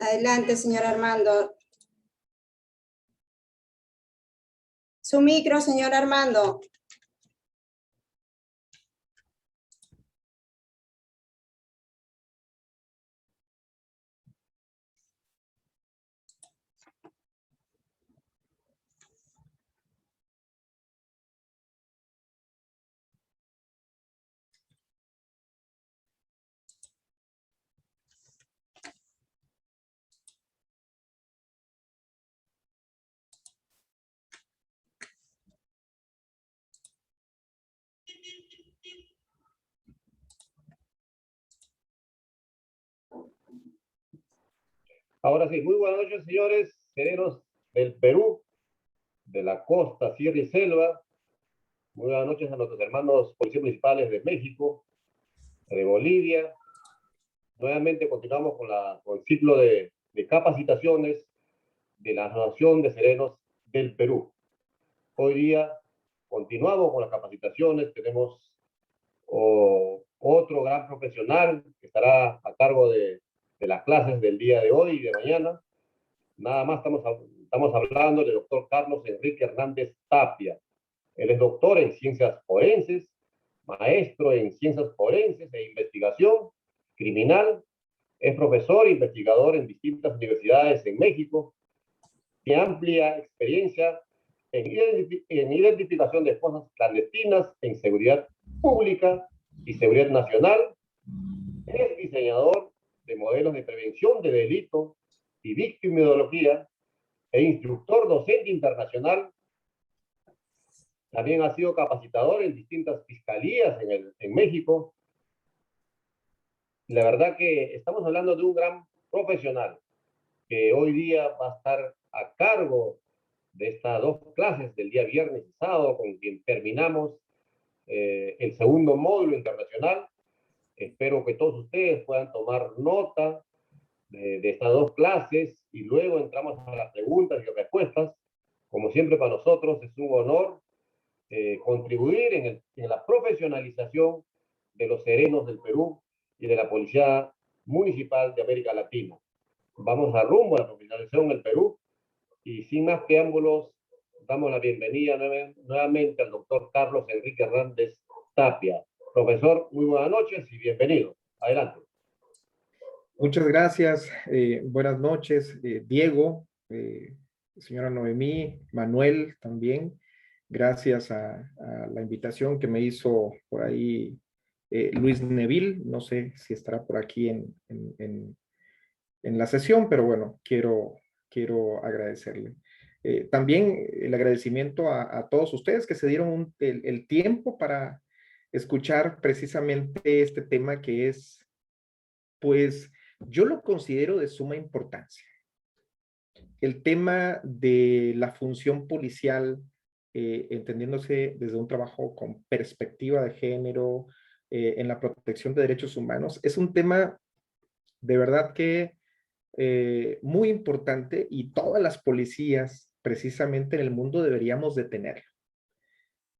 Adelante, señor Armando. Su micro, señor Armando. Ahora sí, muy buenas noches, señores, serenos del Perú, de la costa, sierra y selva. Muy buenas noches a nuestros hermanos policías municipales de México, de Bolivia. Nuevamente continuamos con el ciclo de capacitaciones de la Asociación de Serenos del Perú. Hoy día continuamos con las capacitaciones. Tenemos otro gran profesional que estará a cargo de las clases del día de hoy y de mañana. Nada más estamos hablando del doctor Carlos Enrique Hernández Tapia. Él es doctor en ciencias forenses, maestro en ciencias forenses e investigación criminal. Es profesor e investigador en distintas universidades en México. Tiene amplia experiencia en identificación de fosas clandestinas, en seguridad pública y seguridad nacional. Es diseñador de modelos de prevención de delito y victimología e instructor docente internacional. También ha sido capacitador en distintas fiscalías en México. La verdad que estamos hablando de un gran profesional que hoy día va a estar a cargo de estas dos clases del día viernes y sábado, con quien terminamos el segundo módulo internacional. Espero que todos ustedes puedan tomar nota de estas dos clases y luego entramos a las preguntas y respuestas. Como siempre, para nosotros es un honor contribuir en la profesionalización de los serenos del Perú y de la Policía Municipal de América Latina. Vamos a rumbo a la profesionalización del Perú y sin más preámbulos, damos la bienvenida nuevamente al doctor Carlos Enrique Hernández Tapia. Profesor, muy buenas noches y bienvenido. Adelante. Muchas gracias. Buenas noches, Diego, señora Noemí, Manuel también. Gracias a la invitación que me hizo por ahí Luis Neville. No sé si estará por aquí en la sesión, pero bueno, quiero agradecerle. También el agradecimiento a todos ustedes que se dieron el tiempo para escuchar precisamente este tema que es, pues, yo lo considero de suma importancia. El tema de la función policial, entendiéndose desde un trabajo con perspectiva de género, en la protección de derechos humanos, es un tema de verdad que muy importante y todas las policías precisamente en el mundo deberíamos de tenerlo.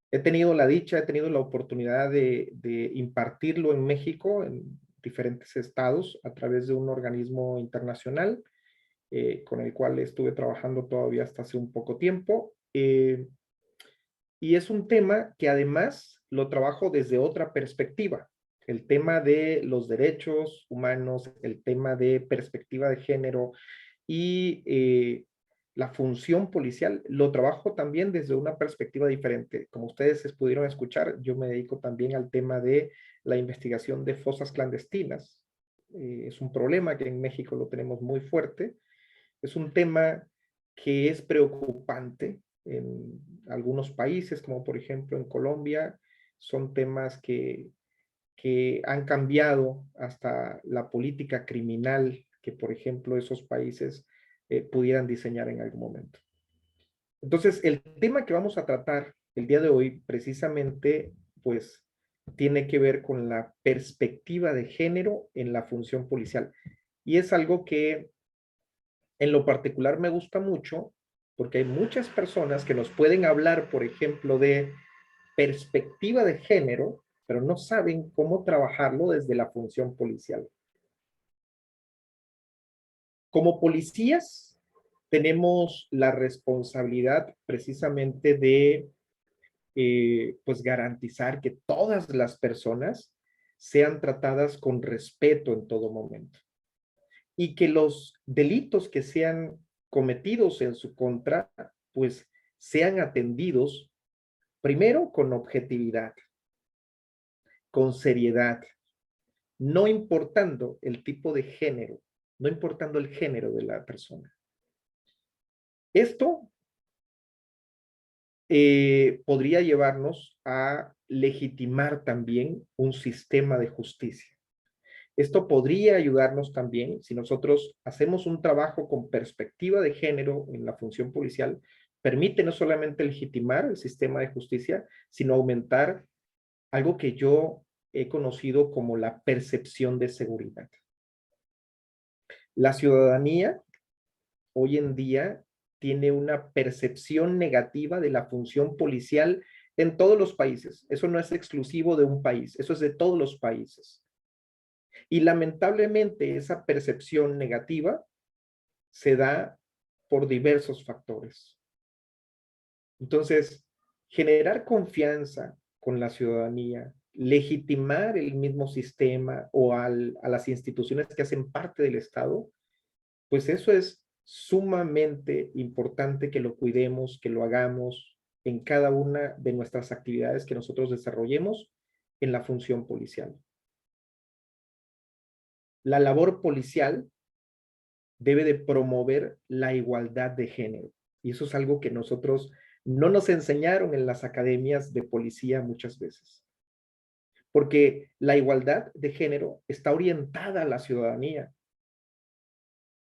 He tenido la oportunidad de impartirlo en México, en diferentes estados, a través de un organismo internacional con el cual estuve trabajando todavía hasta hace un poco tiempo. Y es un tema que además lo trabajo desde otra perspectiva. El tema de los derechos humanos, el tema de perspectiva de género y la función policial, lo trabajo también desde una perspectiva diferente. Como ustedes pudieron escuchar, yo me dedico también al tema de la investigación de fosas clandestinas. Es un problema que en México lo tenemos muy fuerte. Es un tema que es preocupante en algunos países, como por ejemplo en Colombia. Son temas que han cambiado hasta la política criminal que, por ejemplo, esos países pudieran diseñar en algún momento. Entonces, el tema que vamos a tratar el día de hoy, precisamente, pues, tiene que ver con la perspectiva de género en la función policial. Y es algo que, en lo particular, me gusta mucho, porque hay muchas personas que nos pueden hablar, por ejemplo, de perspectiva de género, pero no saben cómo trabajarlo desde la función policial. Como policías, tenemos la responsabilidad precisamente de pues garantizar que todas las personas sean tratadas con respeto en todo momento y que los delitos que sean cometidos en su contra, pues sean atendidos primero con objetividad, con seriedad, no importando el tipo de género, no importando el género de la persona. Esto podría llevarnos a legitimar también un sistema de justicia. Esto podría ayudarnos también si nosotros hacemos un trabajo con perspectiva de género en la función policial, permite no solamente legitimar el sistema de justicia, sino aumentar algo que yo he conocido como la percepción de seguridad. La ciudadanía hoy en día tiene una percepción negativa de la función policial en todos los países. Eso no es exclusivo de un país, eso es de todos los países. Y lamentablemente esa percepción negativa se da por diversos factores. Entonces, generar confianza con la ciudadanía, legitimar el mismo sistema o a las instituciones que hacen parte del Estado, pues eso es sumamente importante que lo cuidemos, que lo hagamos en cada una de nuestras actividades que nosotros desarrollemos en la función policial. La labor policial debe de promover la igualdad de género. Y eso es algo que nosotros no nos enseñaron en las academias de policía muchas veces. Porque la igualdad de género está orientada a la ciudadanía.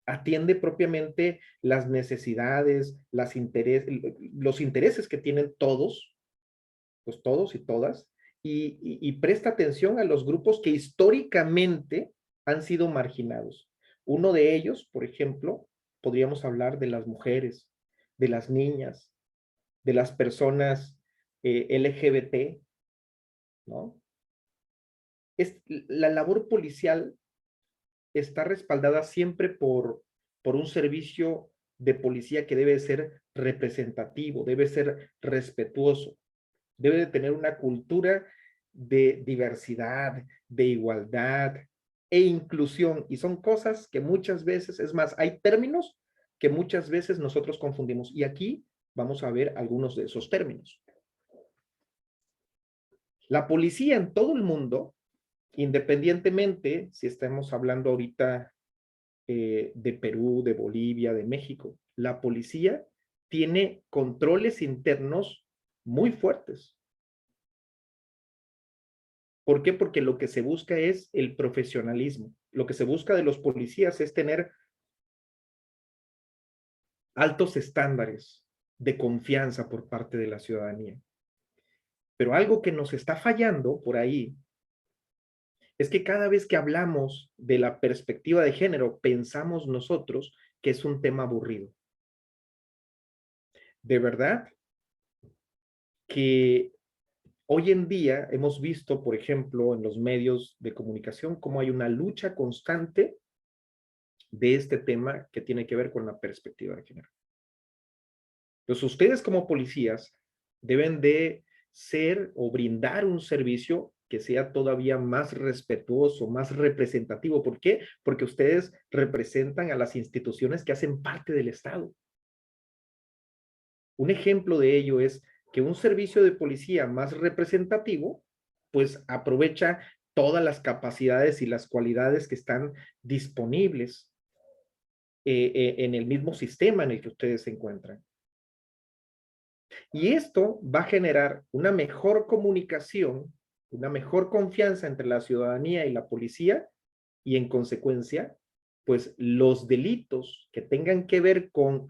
Atiende propiamente las necesidades, los intereses que tienen todos, pues todos y todas, y presta atención a los grupos que históricamente han sido marginados. Uno de ellos, por ejemplo, podríamos hablar de las mujeres, de las niñas, de las personas LGBT, ¿no? La labor policial está respaldada siempre por un servicio de policía que debe ser representativo, debe ser respetuoso, debe de tener una cultura de diversidad, de igualdad e inclusión. Y son cosas que muchas veces, es más, hay términos que muchas veces nosotros confundimos. Y aquí vamos a ver algunos de esos términos. La policía en todo el mundo, independientemente si estamos hablando ahorita de Perú, de Bolivia, de México, la policía tiene controles internos muy fuertes. ¿Por qué? Porque lo que se busca es el profesionalismo. Lo que se busca de los policías es tener altos estándares de confianza por parte de la ciudadanía. Pero algo que nos está fallando por ahí es que cada vez que hablamos de la perspectiva de género, pensamos nosotros que es un tema aburrido. De verdad que hoy en día hemos visto, por ejemplo, en los medios de comunicación, cómo hay una lucha constante de este tema que tiene que ver con la perspectiva de género. Entonces, ustedes como policías deben de ser o brindar un servicio que sea todavía más respetuoso, más representativo. ¿Por qué? Porque ustedes representan a las instituciones que hacen parte del Estado. Un ejemplo de ello es que un servicio de policía más representativo, pues aprovecha todas las capacidades y las cualidades que están disponibles en el mismo sistema en el que ustedes se encuentran. Y esto va a generar una mejor comunicación, una mejor confianza entre la ciudadanía y la policía y en consecuencia, pues los delitos que tengan que ver con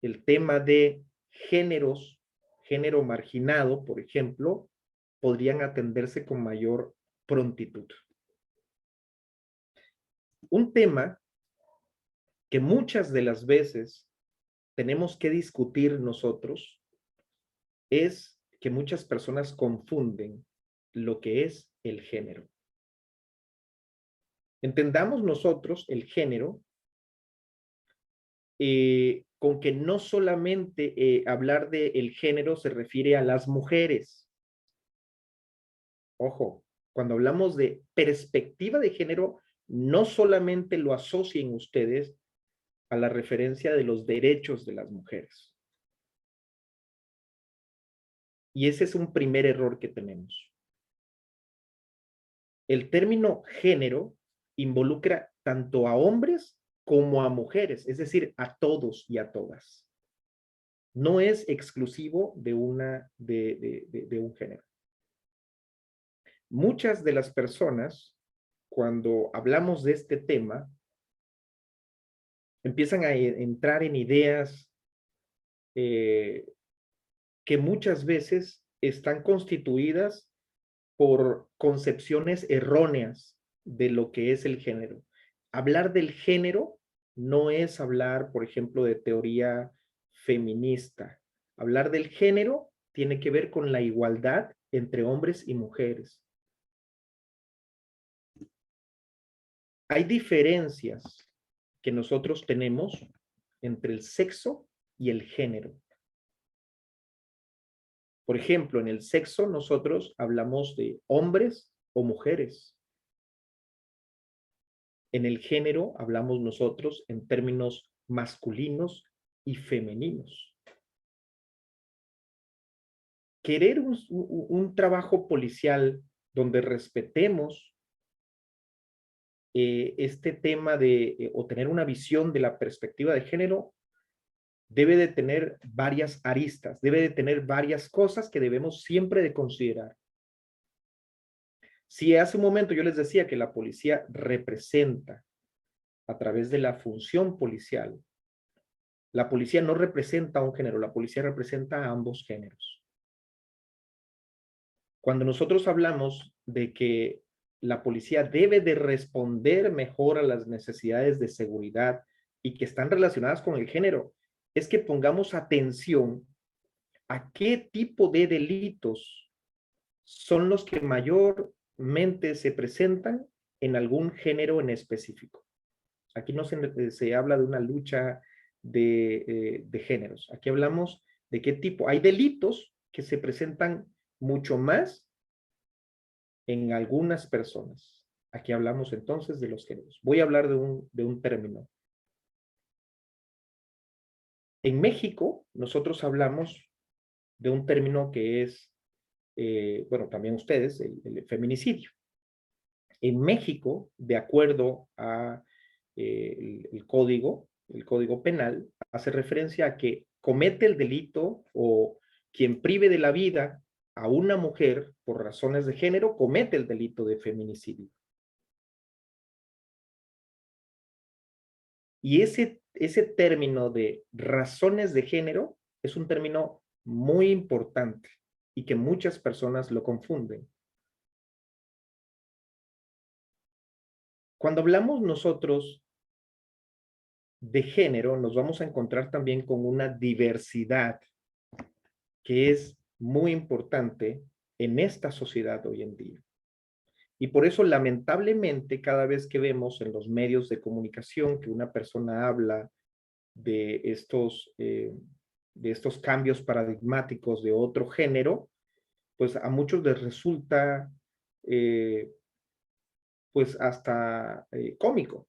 el tema de géneros, género marginado, por ejemplo, podrían atenderse con mayor prontitud. Un tema que muchas de las veces tenemos que discutir nosotros es que muchas personas confunden lo que es el género. Entendamos nosotros el género con que no solamente hablar del género se refiere a las mujeres. Ojo, cuando hablamos de perspectiva de género, no solamente lo asocien ustedes a la referencia de los derechos de las mujeres. Y ese es un primer error que tenemos. El término género involucra tanto a hombres como a mujeres, es decir, a todos y a todas. No es exclusivo de un género. Muchas de las personas, cuando hablamos de este tema, empiezan a entrar en ideas que muchas veces están constituidas por concepciones erróneas de lo que es el género. Hablar del género no es hablar, por ejemplo, de teoría feminista. Hablar del género tiene que ver con la igualdad entre hombres y mujeres. Hay diferencias que nosotros tenemos entre el sexo y el género. Por ejemplo, en el sexo nosotros hablamos de hombres o mujeres. En el género hablamos nosotros en términos masculinos y femeninos. Querer un trabajo policial donde respetemos este tema o tener una visión de la perspectiva de género debe de tener varias aristas, debe de tener varias cosas que debemos siempre de considerar. Si hace un momento yo les decía que la policía representa a través de la función policial, la policía no representa a un género, la policía representa a ambos géneros. Cuando nosotros hablamos de que la policía debe de responder mejor a las necesidades de seguridad y que están relacionadas con el género, es que pongamos atención a qué tipo de delitos son los que mayormente se presentan en algún género en específico. Aquí no se habla de una lucha de géneros. Aquí hablamos de qué tipo. Hay delitos que se presentan mucho más en algunas personas. Aquí hablamos entonces de los géneros. Voy a hablar de un término. En México, nosotros hablamos de un término que es, bueno, también ustedes, el feminicidio. En México, de acuerdo a el código penal, hace referencia a que comete el delito o quien prive de la vida a una mujer por razones de género comete el delito de feminicidio. Y ese término de razones de género es un término muy importante y que muchas personas lo confunden. Cuando hablamos nosotros de género, nos vamos a encontrar también con una diversidad que es muy importante en esta sociedad hoy en día. Y por eso, lamentablemente, cada vez que vemos en los medios de comunicación que una persona habla de estos cambios paradigmáticos de otro género, pues a muchos les resulta pues hasta cómico.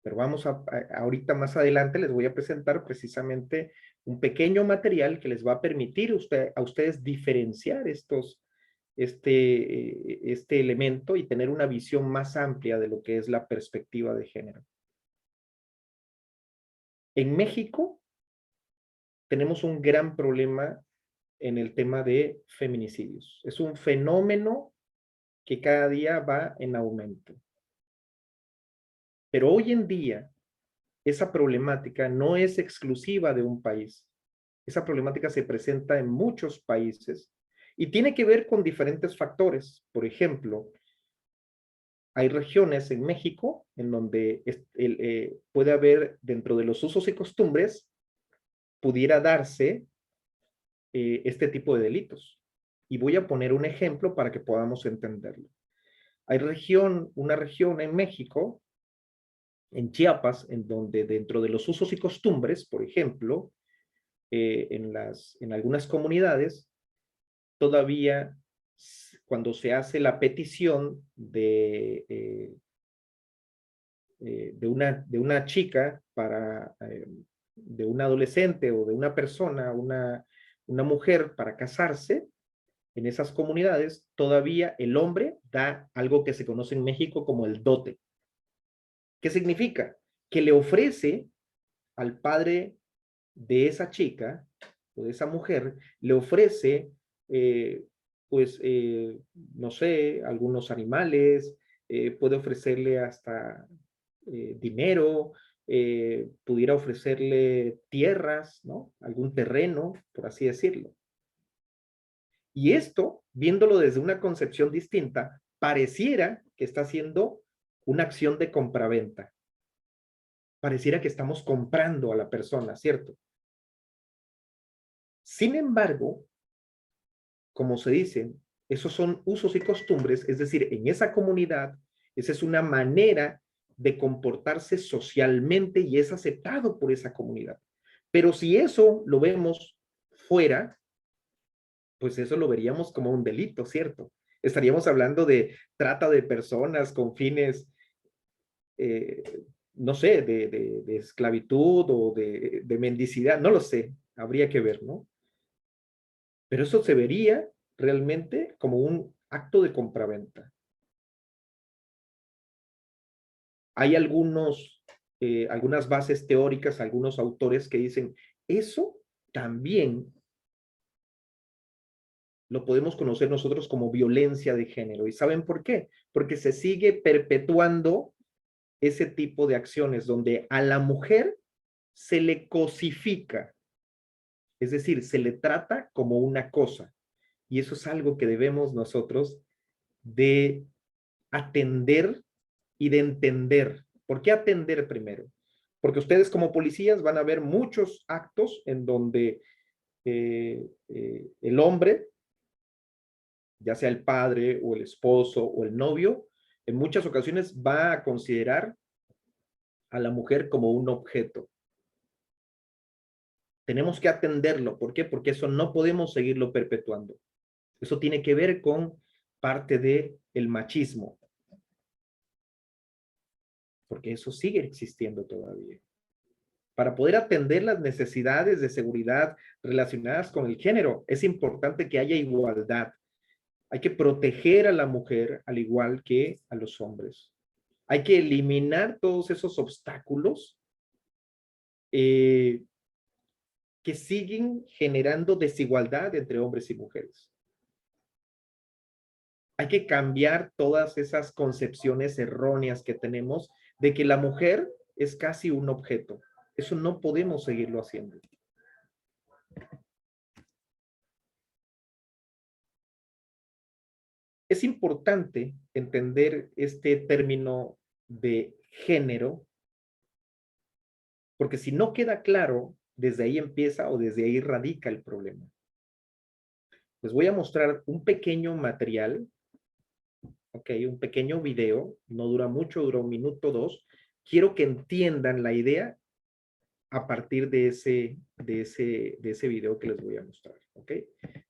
Pero vamos ahorita más adelante les voy a presentar precisamente un pequeño material que les va a permitir a ustedes diferenciar este elemento y tener una visión más amplia de lo que es la perspectiva de género. En México tenemos un gran problema en el tema de feminicidios. Es un fenómeno que cada día va en aumento. Pero hoy en día, esa problemática no es exclusiva de un país. Esa problemática se presenta en muchos países y tiene que ver con diferentes factores. Por ejemplo, hay regiones en México en donde puede haber, dentro de los usos y costumbres, pudiera darse este tipo de delitos. Y voy a poner un ejemplo para que podamos entenderlo. Hay una región en México en Chiapas, en donde dentro de los usos y costumbres, por ejemplo, en algunas comunidades, todavía cuando se hace la petición de una chica de una adolescente o de una persona, una mujer para casarse, en esas comunidades todavía el hombre da algo que se conoce en México como el dote. ¿Qué significa? Que le ofrece al padre de esa chica o de esa mujer, le ofrece, no sé, algunos animales, puede ofrecerle hasta dinero, pudiera ofrecerle tierras, ¿no? Algún terreno, por así decirlo. Y esto, viéndolo desde una concepción distinta, pareciera que está haciendo una acción de compraventa. Pareciera que estamos comprando a la persona, ¿cierto? Sin embargo, como se dice, esos son usos y costumbres, es decir, en esa comunidad, esa es una manera de comportarse socialmente y es aceptado por esa comunidad. Pero si eso lo vemos fuera, pues eso lo veríamos como un delito, ¿cierto? Estaríamos hablando de trata de personas con fines, no sé, de esclavitud o de mendicidad, no lo sé, habría que ver, ¿no? Pero eso se vería realmente como un acto de compraventa. Hay algunas bases teóricas, algunos autores que dicen, eso también lo podemos conocer nosotros como violencia de género. ¿Y saben por qué? Porque se sigue perpetuando ese tipo de acciones donde a la mujer se le cosifica, es decir, se le trata como una cosa. Y eso es algo que debemos nosotros de atender y de entender. ¿Por qué atender primero? Porque ustedes como policías van a ver muchos actos en donde el hombre, ya sea el padre o el esposo o el novio, en muchas ocasiones va a considerar a la mujer como un objeto. Tenemos que atenderlo. ¿Por qué? Porque eso no podemos seguirlo perpetuando. Eso tiene que ver con parte del machismo. Porque eso sigue existiendo todavía. Para poder atender las necesidades de seguridad relacionadas con el género, es importante que haya igualdad. Hay que proteger a la mujer al igual que a los hombres. Hay que eliminar todos esos obstáculos que siguen generando desigualdad entre hombres y mujeres. Hay que cambiar todas esas concepciones erróneas que tenemos de que la mujer es casi un objeto. Eso no podemos seguirlo haciendo. Es importante entender este término de género, porque si no queda claro, desde ahí empieza o desde ahí radica el problema. Les voy a mostrar un pequeño material, ok, un pequeño video, no dura mucho, dura 1 minuto, 2. Quiero que entiendan la idea a partir de ese video que les voy a mostrar, ok.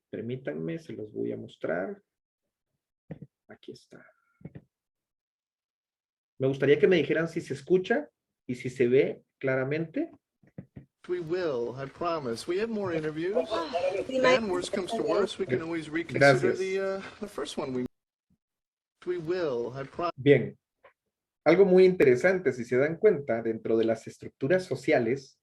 Permítanme, se los voy a mostrar. Aquí está. Me gustaría que me dijeran si se escucha y si se ve claramente. We will, I promise. We have more interviews. Sí, And worst comes to worst, we can always reconsider the first one. We will, I promise. Bien. Algo muy interesante, si se dan cuenta, dentro de las estructuras sociales,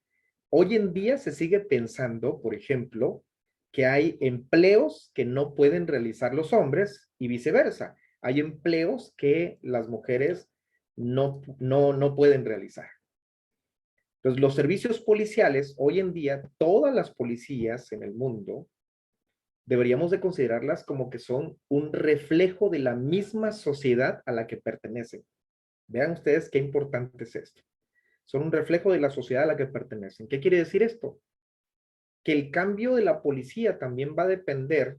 hoy en día se sigue pensando, por ejemplo, que hay empleos que no pueden realizar los hombres y viceversa. Hay empleos que las mujeres no pueden realizar. Entonces, los servicios policiales, hoy en día, todas las policías en el mundo, deberíamos de considerarlas como que son un reflejo de la misma sociedad a la que pertenecen. Vean ustedes qué importante es esto. Son un reflejo de la sociedad a la que pertenecen. ¿Qué quiere decir esto? Que el cambio de la policía también va a depender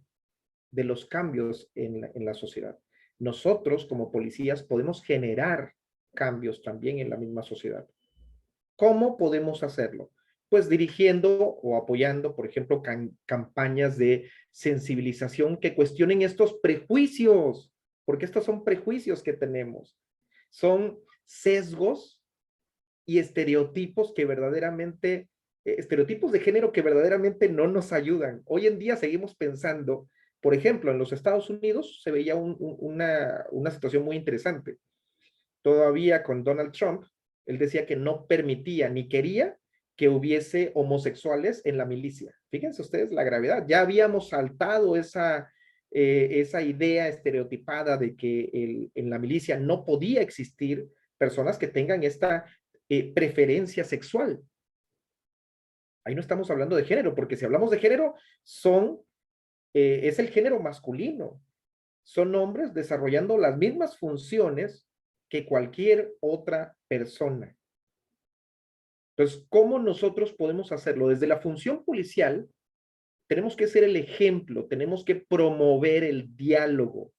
de los cambios en la sociedad. Nosotros, como policías, podemos generar cambios también en la misma sociedad. ¿Cómo podemos hacerlo? Pues dirigiendo o apoyando, por ejemplo, campañas de sensibilización que cuestionen estos prejuicios, porque estos son prejuicios que tenemos. Son sesgos y estereotipos que verdaderamente, estereotipos de género que verdaderamente no nos ayudan. Hoy en día seguimos pensando, por ejemplo, en los Estados Unidos se veía una situación muy interesante. Todavía con Donald Trump, él decía que no permitía ni quería que hubiese homosexuales en la milicia. Fíjense ustedes la gravedad. Ya habíamos saltado esa idea estereotipada de que en la milicia no podía existir personas que tengan esta preferencia sexual. Ahí no estamos hablando de género, porque si hablamos de género, es el género masculino. Son hombres desarrollando las mismas funciones que cualquier otra persona. Entonces, ¿cómo nosotros podemos hacerlo? Desde la función policial, tenemos que ser el ejemplo, tenemos que promover el diálogo.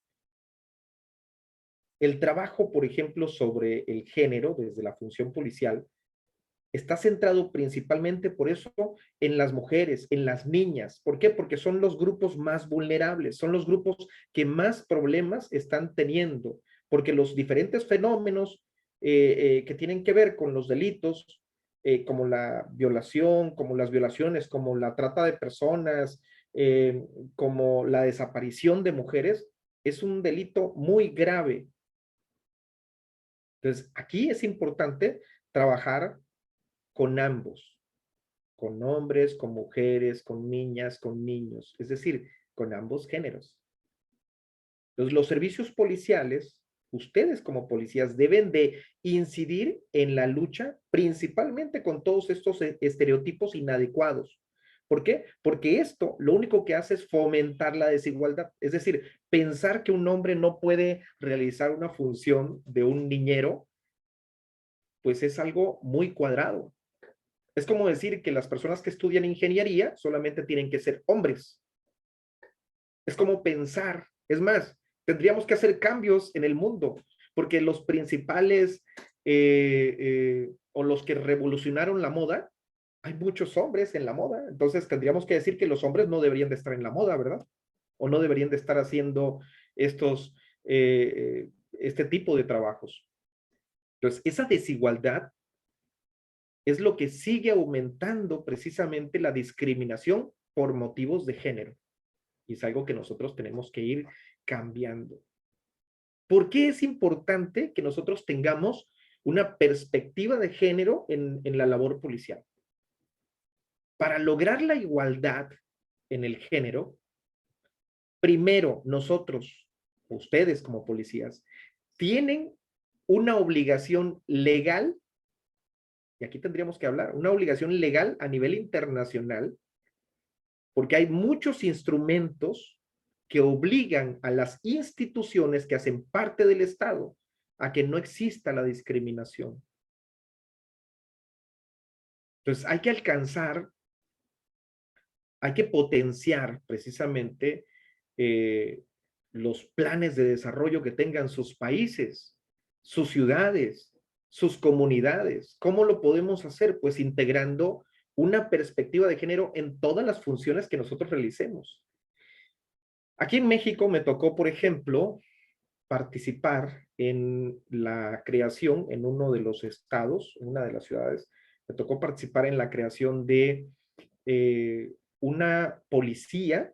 El trabajo, por ejemplo, sobre el género, desde la función policial, está centrado principalmente por eso en las mujeres, en las niñas. ¿Por qué? Porque son los grupos más vulnerables, son los grupos que más problemas están teniendo, porque los diferentes fenómenos que tienen que ver con los delitos, como la violación, como las violaciones, como la trata de personas, como la desaparición de mujeres, es un delito muy grave. Entonces, aquí es importante trabajar con ambos, con hombres, con mujeres, con niñas, con niños, es decir, con ambos géneros. Entonces, los servicios policiales, ustedes como policías deben de incidir en la lucha principalmente con todos estos estereotipos inadecuados. ¿Por qué? Porque esto lo único que hace es fomentar la desigualdad. Es decir, pensar que un hombre no puede realizar una función de un niñero, pues es algo muy cuadrado. Es como decir que las personas que estudian ingeniería solamente tienen que ser hombres. Es como pensar. Es más, tendríamos que hacer cambios en el mundo, porque los principales o los que revolucionaron la moda, hay muchos hombres en la moda. Entonces tendríamos que decir que los hombres no deberían de estar en la moda, ¿verdad? O no deberían de estar haciendo este tipo de trabajos. Entonces, esa desigualdad es lo que sigue aumentando precisamente la discriminación por motivos de género. Y es algo que nosotros tenemos que ir cambiando. ¿Por qué es importante que nosotros tengamos una perspectiva de género en la labor policial? Para lograr la igualdad en el género, primero nosotros, ustedes como policías, tienen una obligación legal, y aquí tendríamos que hablar, una obligación legal a nivel internacional, porque hay muchos instrumentos que obligan a las instituciones que hacen parte del Estado a que no exista la discriminación. Entonces hay que alcanzar, hay que potenciar precisamente los planes de desarrollo que tengan sus países, sus ciudades, sus comunidades. ¿Cómo lo podemos hacer? Pues integrando una perspectiva de género en todas las funciones que nosotros realicemos. Aquí en México me tocó, por ejemplo, participar en la creación en uno de los estados, en una de las ciudades, me tocó participar en la creación de una policía.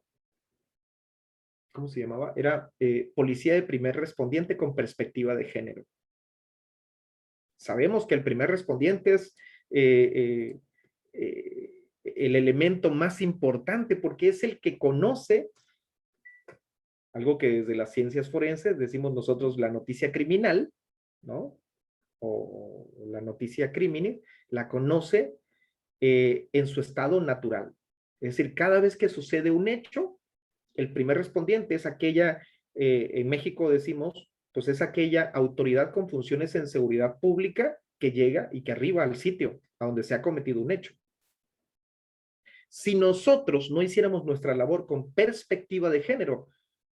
¿Cómo se llamaba? Era policía de primer respondiente con perspectiva de género. Sabemos que el primer respondiente es el elemento más importante porque es el que conoce algo que desde las ciencias forenses decimos nosotros la noticia criminal, ¿no? O la noticia crimine, la conoce en su estado natural. Es decir, cada vez que sucede un hecho, el primer respondiente es aquella, en México decimos, pues es aquella autoridad con funciones en seguridad pública que llega y que arriba al sitio a donde se ha cometido un hecho. Si nosotros no hiciéramos nuestra labor con perspectiva de género,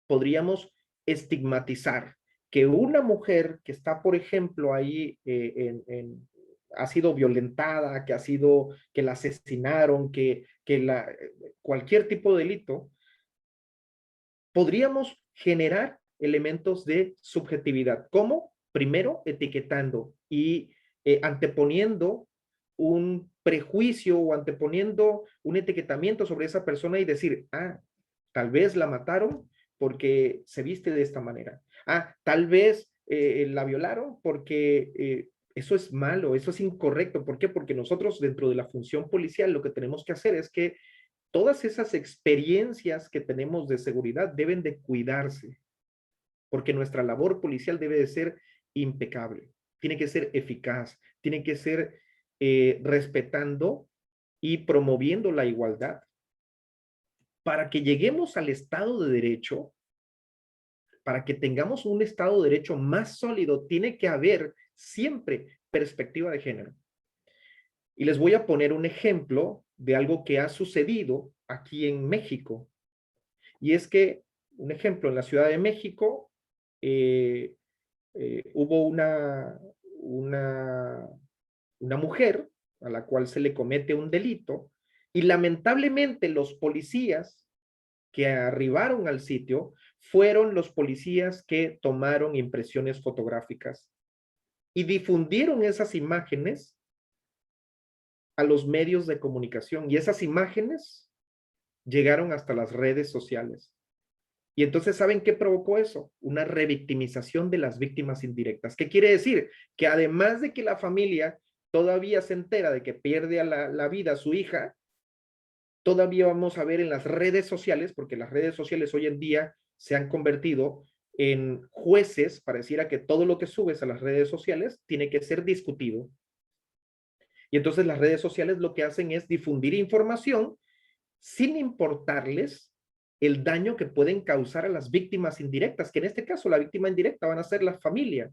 podríamos estigmatizar que una mujer que está, por ejemplo, ahí ha sido violentada, que la asesinaron, cualquier tipo de delito, podríamos generar elementos de subjetividad. ¿Cómo? Primero, etiquetando y anteponiendo un prejuicio o anteponiendo un etiquetamiento sobre esa persona y decir, tal vez la mataron porque se viste de esta manera. Tal vez la violaron porque eso es malo, eso es incorrecto. ¿Por qué? Porque nosotros dentro de la función policial lo que tenemos que hacer es que todas esas experiencias que tenemos de seguridad deben de cuidarse, porque nuestra labor policial debe de ser impecable, tiene que ser eficaz, tiene que ser respetando y promoviendo la igualdad. Para que lleguemos al Estado de Derecho, para que tengamos un Estado de Derecho más sólido, tiene que haber siempre perspectiva de género. Y les voy a poner un ejemplo de algo que ha sucedido aquí en México. Y es que, un ejemplo, en la Ciudad de México hubo una mujer a la cual se le comete un delito y lamentablemente los policías que arribaron al sitio fueron los policías que tomaron impresiones fotográficas y difundieron esas imágenes a los medios de comunicación y esas imágenes llegaron hasta las redes sociales. Y entonces, ¿saben qué provocó eso? Una revictimización de las víctimas indirectas. ¿Qué quiere decir? Que además de que la familia todavía se entera de que pierde la vida a su hija, todavía vamos a ver en las redes sociales, porque las redes sociales hoy en día se han convertido en jueces, pareciera que todo lo que subes a las redes sociales tiene que ser discutido. Y entonces las redes sociales lo que hacen es difundir información sin importarles el daño que pueden causar a las víctimas indirectas, que en este caso la víctima indirecta van a ser la familia.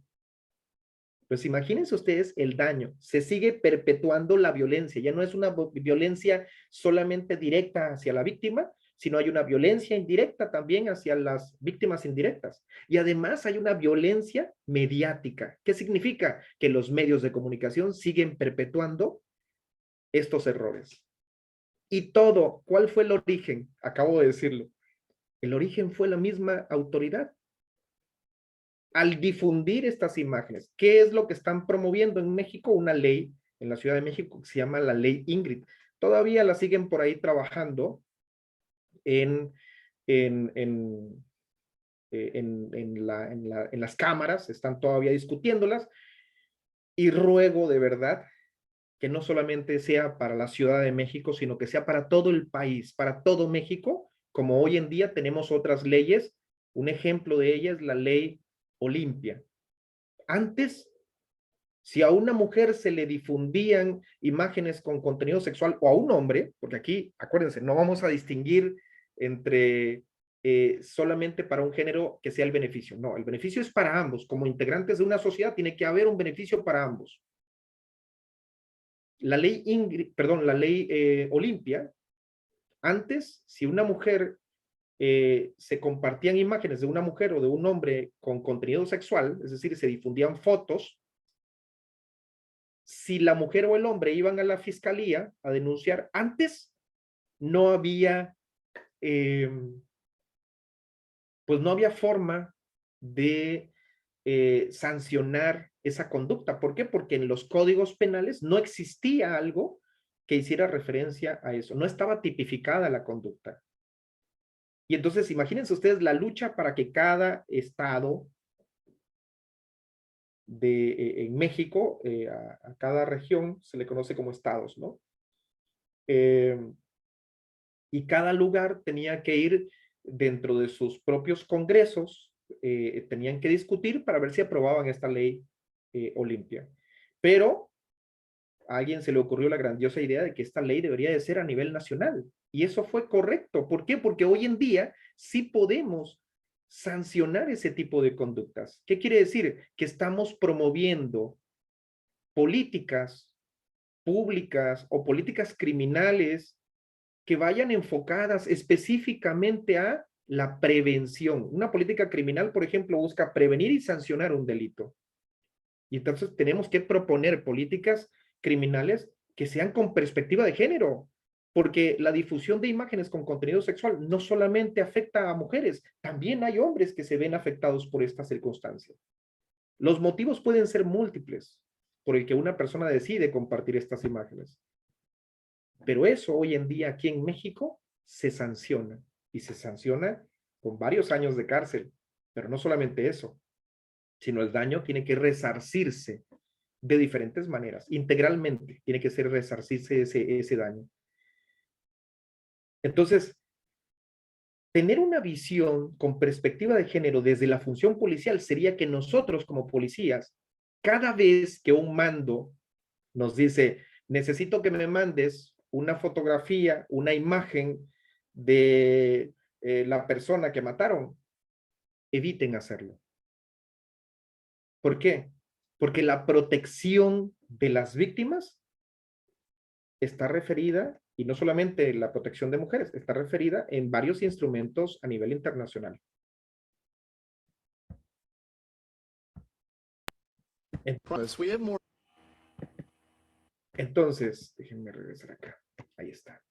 Pues imagínense ustedes el daño, se sigue perpetuando la violencia, ya no es una violencia solamente directa hacia la víctima, sino hay una violencia indirecta también hacia las víctimas indirectas. Y además hay una violencia mediática. ¿Qué significa? Que los medios de comunicación siguen perpetuando estos errores. Y todo, ¿cuál fue el origen? Acabo de decirlo. El origen fue la misma autoridad. Al difundir estas imágenes, ¿qué es lo que están promoviendo en México? Una ley en la Ciudad de México que se llama la ley Ingrid. Todavía la siguen por ahí trabajando en las cámaras, están todavía discutiéndolas, y ruego de verdad que no solamente sea para la Ciudad de México, sino que sea para todo el país, para todo México, como hoy en día tenemos otras leyes. Un ejemplo de ella es la ley Olimpia. Antes, si a una mujer se le difundían imágenes con contenido sexual, o a un hombre, porque aquí, acuérdense, no vamos a distinguir entre solamente para un género que sea el beneficio. No, el beneficio es para ambos. Como integrantes de una sociedad tiene que haber un beneficio para ambos. La ley Olimpia, antes, si una mujer se compartían imágenes de una mujer o de un hombre con contenido sexual, es decir, se difundían fotos, si la mujer o el hombre iban a la fiscalía a denunciar, antes no había, pues no había forma de sancionar esa conducta. ¿Por qué? Porque en los códigos penales no existía algo que hiciera referencia a eso. No estaba tipificada la conducta. Y entonces, imagínense ustedes la lucha para que cada estado en México, a cada región se le conoce como estados, ¿no? Y cada lugar tenía que ir dentro de sus propios congresos, tenían que discutir para ver si aprobaban esta ley Olimpia. Pero a alguien se le ocurrió la grandiosa idea de que esta ley debería de ser a nivel nacional. Y eso fue correcto. ¿Por qué? Porque hoy en día sí podemos sancionar ese tipo de conductas. ¿Qué quiere decir? Que estamos promoviendo políticas públicas o políticas criminales que vayan enfocadas específicamente a la prevención. Una política criminal, por ejemplo, busca prevenir y sancionar un delito. Y entonces tenemos que proponer políticas criminales que sean con perspectiva de género, porque la difusión de imágenes con contenido sexual no solamente afecta a mujeres, también hay hombres que se ven afectados por esta circunstancia. Los motivos pueden ser múltiples por el que una persona decide compartir estas imágenes. Pero eso hoy en día aquí en México se sanciona, y se sanciona con varios años de cárcel. Pero no solamente eso, sino el daño tiene que resarcirse de diferentes maneras, integralmente tiene que ser resarcirse ese daño. Entonces, tener una visión con perspectiva de género desde la función policial sería que nosotros como policías, cada vez que un mando nos dice, necesito que me mandes una fotografía, una imagen de la persona que mataron, eviten hacerlo. ¿Por qué? Porque la protección de las víctimas está referida, y no solamente la protección de mujeres, está referida en varios instrumentos a nivel internacional. Entonces, déjenme regresar acá. Ahí está.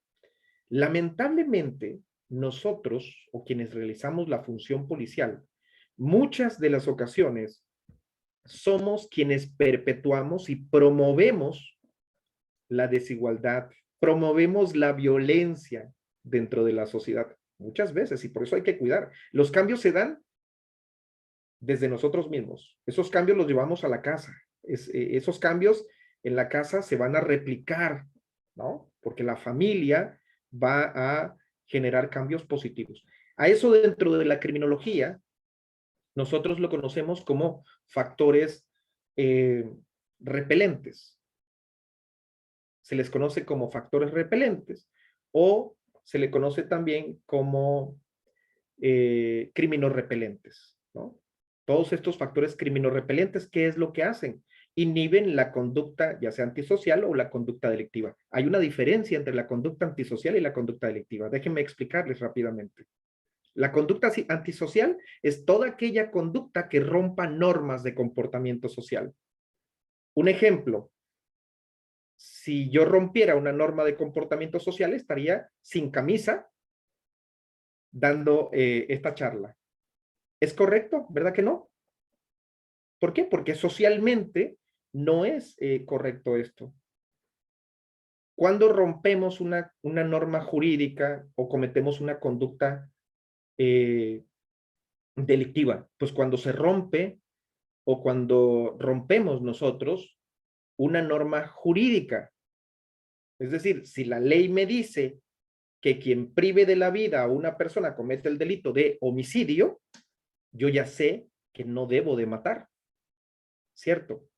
Lamentablemente, nosotros, o quienes realizamos la función policial, muchas de las ocasiones somos quienes perpetuamos y promovemos la desigualdad, promovemos la violencia dentro de la sociedad, muchas veces, y por eso hay que cuidar. Los cambios se dan desde nosotros mismos. Esos cambios los llevamos a la casa. Esos cambios en la casa se van a replicar, ¿no? Porque la familia va a generar cambios positivos. A eso dentro de la criminología, nosotros lo conocemos como factores repelentes. Se les conoce como factores repelentes o se le conoce también como criminorrepelentes, ¿no? Todos estos factores criminorrepelentes, ¿qué es lo que hacen? Inhiben la conducta, ya sea antisocial o la conducta delictiva. Hay una diferencia entre la conducta antisocial y la conducta delictiva. Déjenme explicarles rápidamente. La conducta antisocial es toda aquella conducta que rompa normas de comportamiento social. Un ejemplo, si yo rompiera una norma de comportamiento social, estaría sin camisa dando esta charla. ¿Es correcto? ¿Verdad que no? ¿Por qué? Porque socialmente no es correcto esto. Cuando rompemos una norma jurídica o cometemos una conducta delictiva, pues cuando se rompe o cuando rompemos nosotros una norma jurídica. Es decir, si la ley me dice que quien prive de la vida a una persona comete el delito de homicidio, yo ya sé que no debo de matar, ¿cierto?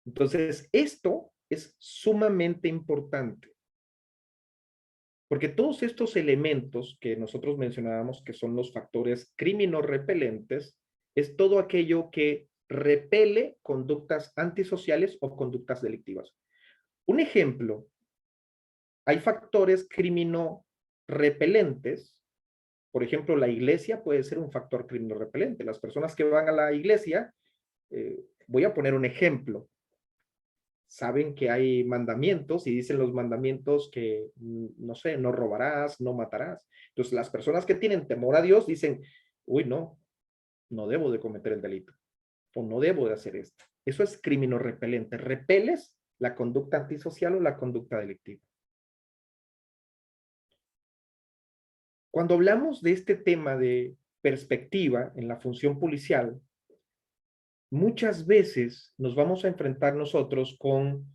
Entonces, esto es sumamente importante, porque todos estos elementos que nosotros mencionábamos, que son los factores criminorrepelentes, es todo aquello que repele conductas antisociales o conductas delictivas. Un ejemplo, hay factores criminorrepelentes. Por ejemplo, la iglesia puede ser un factor criminorrepelente. Las personas que van a la iglesia, voy a poner un ejemplo. Saben que hay mandamientos y dicen los mandamientos que, no sé, no robarás, no matarás. Entonces, las personas que tienen temor a Dios dicen, uy, no debo de cometer el delito o no debo de hacer esto. Eso es criminorrepelente. Repeles la conducta antisocial o la conducta delictiva. Cuando hablamos de este tema de perspectiva en la función policial, muchas veces nos vamos a enfrentar nosotros con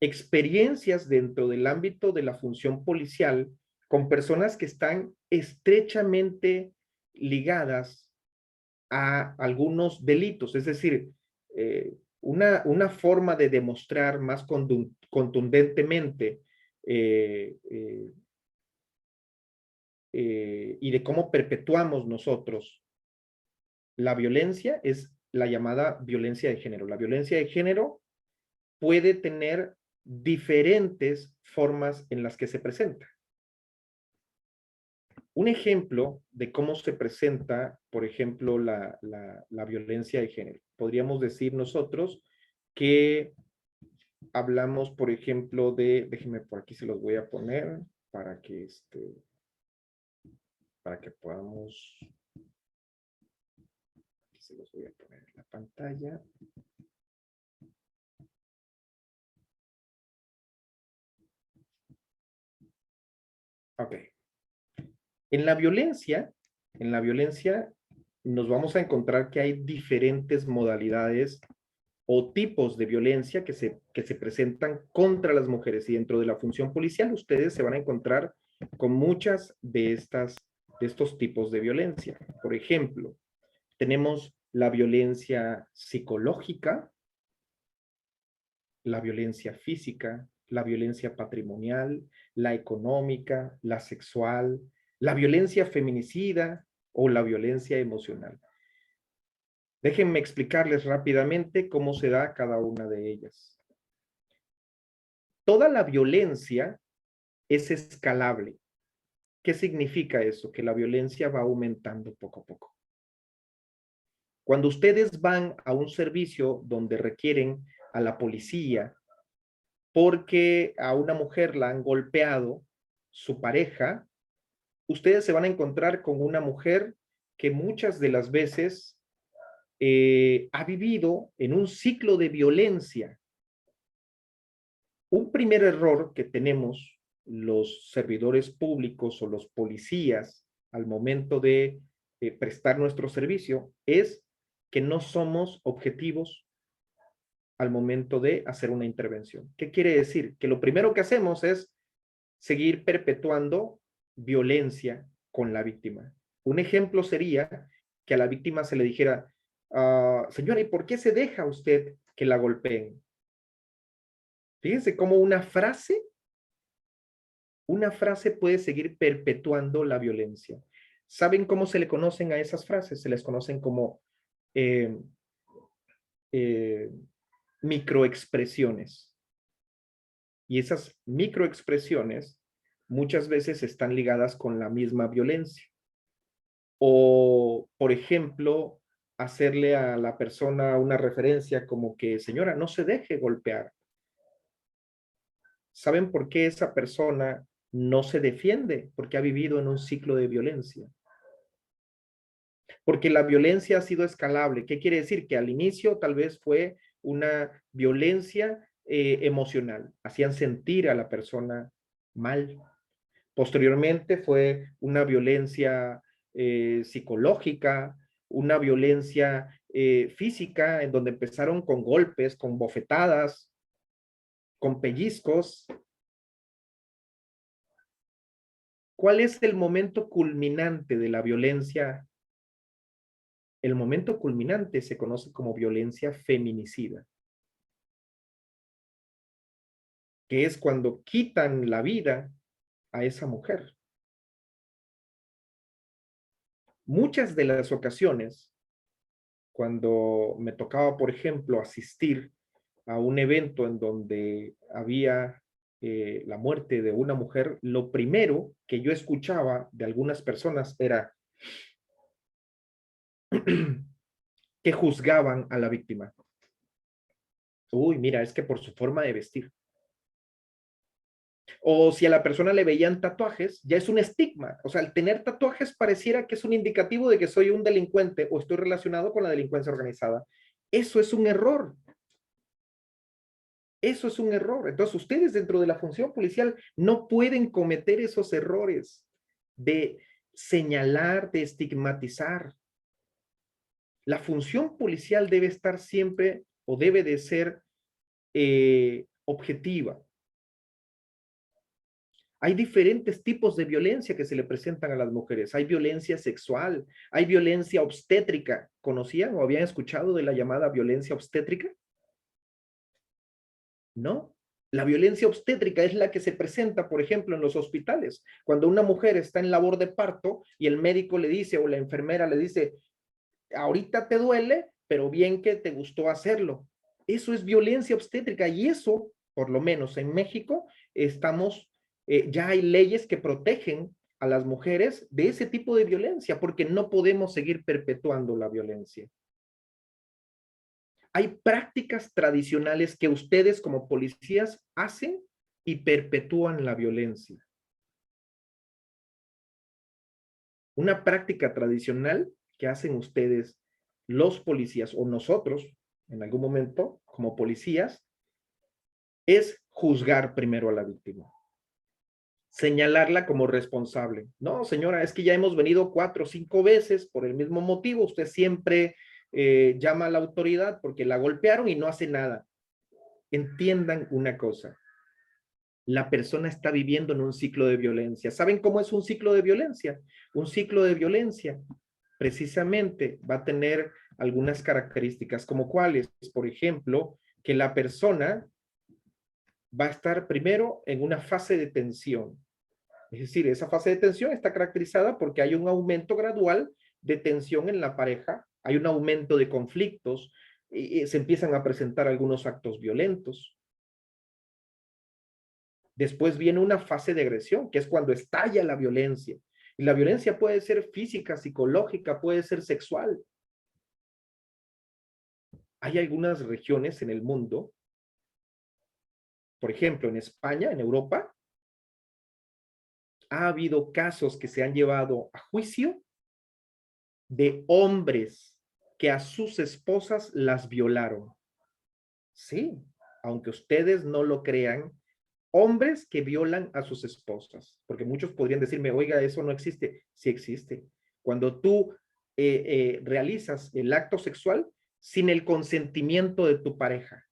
experiencias dentro del ámbito de la función policial con personas que están estrechamente ligadas a algunos delitos. Es decir, una forma de demostrar más contundentemente y de cómo perpetuamos nosotros la violencia es la llamada violencia de género. La violencia de género puede tener diferentes formas en las que se presenta. Un ejemplo de cómo se presenta, por ejemplo, la violencia de género. Podríamos decir nosotros que hablamos, por ejemplo, déjenme por aquí se los voy a poner para que podamos, aquí se los voy a poner en la pantalla. Ok. En la violencia nos vamos a encontrar que hay diferentes modalidades o tipos de violencia que se presentan contra las mujeres. Y dentro de la función policial, ustedes se van a encontrar con muchas de estos tipos de violencia. Por ejemplo, tenemos la violencia psicológica, la violencia física, la violencia patrimonial, la económica, la sexual, la violencia feminicida o la violencia emocional. Déjenme explicarles rápidamente cómo se da cada una de ellas. Toda la violencia es escalable. ¿Qué significa eso? Que la violencia va aumentando poco a poco. Cuando ustedes van a un servicio donde requieren a la policía porque a una mujer la han golpeado su pareja, ustedes se van a encontrar con una mujer que muchas de las veces ha vivido en un ciclo de violencia. Un primer error que tenemos los servidores públicos o los policías al momento de prestar nuestro servicio es que no somos objetivos al momento de hacer una intervención. ¿Qué quiere decir? Que lo primero que hacemos es seguir perpetuando violencia con la víctima. Un ejemplo sería que a la víctima se le dijera, señora, ¿y por qué se deja usted que la golpeen? Fíjense cómo una frase puede seguir perpetuando la violencia. ¿Saben cómo se le conocen a esas frases? Se les conocen como microexpresiones. Y esas microexpresiones muchas veces están ligadas con la misma violencia. O, por ejemplo, hacerle a la persona una referencia como que, señora, no se deje golpear. ¿Saben por qué esa persona no se defiende? Porque ha vivido en un ciclo de violencia. Porque la violencia ha sido escalable. ¿Qué quiere decir? Que al inicio tal vez fue una violencia emocional. Hacían sentir a la persona mal. Posteriormente fue una violencia psicológica, una violencia física, en donde empezaron con golpes, con bofetadas, con pellizcos. ¿Cuál es el momento culminante de la violencia? El momento culminante se conoce como violencia feminicida, que es cuando quitan la vida a esa mujer. Muchas de las ocasiones, cuando me tocaba, por ejemplo, asistir a un evento en donde había la muerte de una mujer, lo primero que yo escuchaba de algunas personas era que juzgaban a la víctima. Uy, mira, es que por su forma de vestir. O si a la persona le veían tatuajes, ya es un estigma. O sea, el tener tatuajes pareciera que es un indicativo de que soy un delincuente o estoy relacionado con la delincuencia organizada. Eso es un error. Eso es un error. Entonces, ustedes dentro de la función policial no pueden cometer esos errores de señalar, de estigmatizar. La función policial debe estar siempre o debe de ser objetiva. Hay diferentes tipos de violencia que se le presentan a las mujeres. Hay violencia sexual, hay violencia obstétrica. ¿Conocían o habían escuchado de la llamada violencia obstétrica? No. La violencia obstétrica es la que se presenta, por ejemplo, en los hospitales. Cuando una mujer está en labor de parto y el médico le dice o la enfermera le dice, ahorita te duele, pero bien que te gustó hacerlo. Eso es violencia obstétrica y eso, por lo menos en México, ya hay leyes que protegen a las mujeres de ese tipo de violencia, porque no podemos seguir perpetuando la violencia. Hay prácticas tradicionales que ustedes como policías hacen y perpetúan la violencia. Una práctica tradicional que hacen ustedes, los policías o nosotros, en algún momento, como policías, es juzgar primero a la víctima. Señalarla como responsable. No, señora, es que ya hemos venido 4 o 5 veces por el mismo motivo. Usted siempre llama a la autoridad porque la golpearon y no hace nada. Entiendan una cosa. La persona está viviendo en un ciclo de violencia. ¿Saben cómo es un ciclo de violencia? Un ciclo de violencia precisamente va a tener algunas características, como cuáles, por ejemplo, que la persona va a estar primero en una fase de tensión. Es decir, esa fase de tensión está caracterizada porque hay un aumento gradual de tensión en la pareja, hay un aumento de conflictos, y se empiezan a presentar algunos actos violentos. Después viene una fase de agresión, que es cuando estalla la violencia. Y la violencia puede ser física, psicológica, puede ser sexual. Hay algunas regiones en el mundo, por ejemplo, en España, en Europa, ha habido casos que se han llevado a juicio de hombres que a sus esposas las violaron. Sí, aunque ustedes no lo crean, hombres que violan a sus esposas, porque muchos podrían decirme, oiga, eso no existe. Sí existe. Cuando tú realizas el acto sexual sin el consentimiento de tu pareja.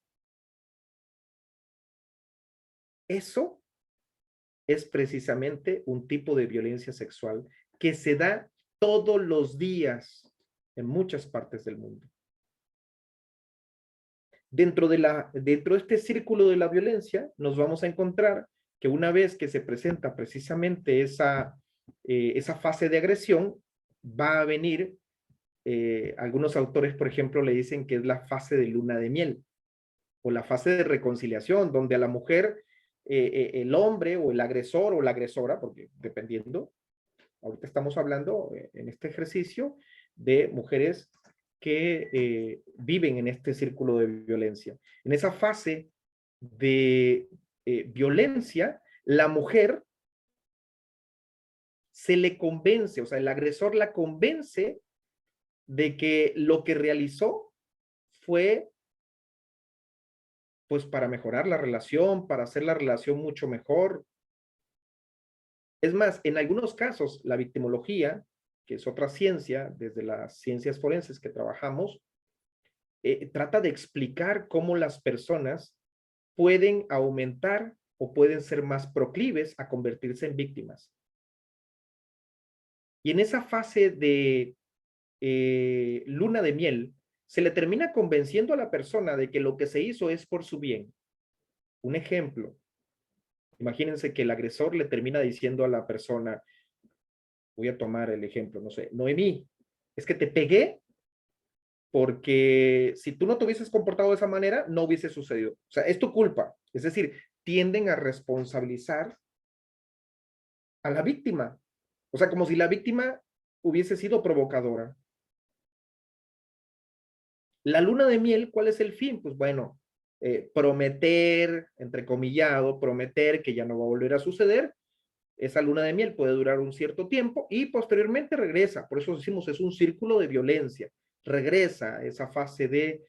Eso es precisamente un tipo de violencia sexual que se da todos los días en muchas partes del mundo. Dentro de este círculo de la violencia, nos vamos a encontrar que una vez que se presenta precisamente esa fase de agresión, va a venir, algunos autores, por ejemplo, le dicen que es la fase de luna de miel, o la fase de reconciliación, donde a la mujer, el hombre o el agresor o la agresora, porque dependiendo, ahorita estamos hablando en este ejercicio de mujeres que viven en este círculo de violencia. En esa fase de violencia, la mujer se le convence, o sea, el agresor la convence de que lo que realizó fue pues para mejorar la relación, para hacer la relación mucho mejor. Es más, en algunos casos, la victimología, que es otra ciencia, desde las ciencias forenses que trabajamos, trata de explicar cómo las personas pueden aumentar o pueden ser más proclives a convertirse en víctimas. Y en esa fase de luna de miel, se le termina convenciendo a la persona de que lo que se hizo es por su bien. Un ejemplo, imagínense que el agresor le termina diciendo a la persona, voy a tomar el ejemplo, no sé, Noemí, es que te pegué porque si tú no te hubieses comportado de esa manera, no hubiese sucedido. O sea, es tu culpa. Es decir, tienden a responsabilizar a la víctima. O sea, como si la víctima hubiese sido provocadora. La luna de miel, ¿cuál es el fin? Pues bueno, prometer, entrecomillado, prometer que ya no va a volver a suceder. Esa luna de miel puede durar un cierto tiempo y posteriormente regresa. Por eso decimos, es un círculo de violencia. Regresa esa fase de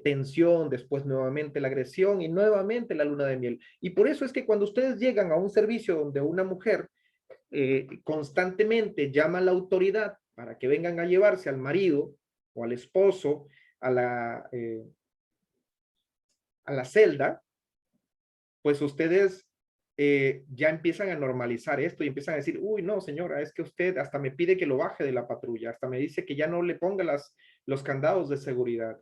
tensión, después nuevamente la agresión y nuevamente la luna de miel. Y por eso es que cuando ustedes llegan a un servicio donde una mujer constantemente llama a la autoridad para que vengan a llevarse al marido o al esposo a la celda, pues ustedes ya empiezan a normalizar esto y empiezan a decir, uy, no, señora, es que usted hasta me pide que lo baje de la patrulla, hasta me dice que ya no le ponga los candados de seguridad.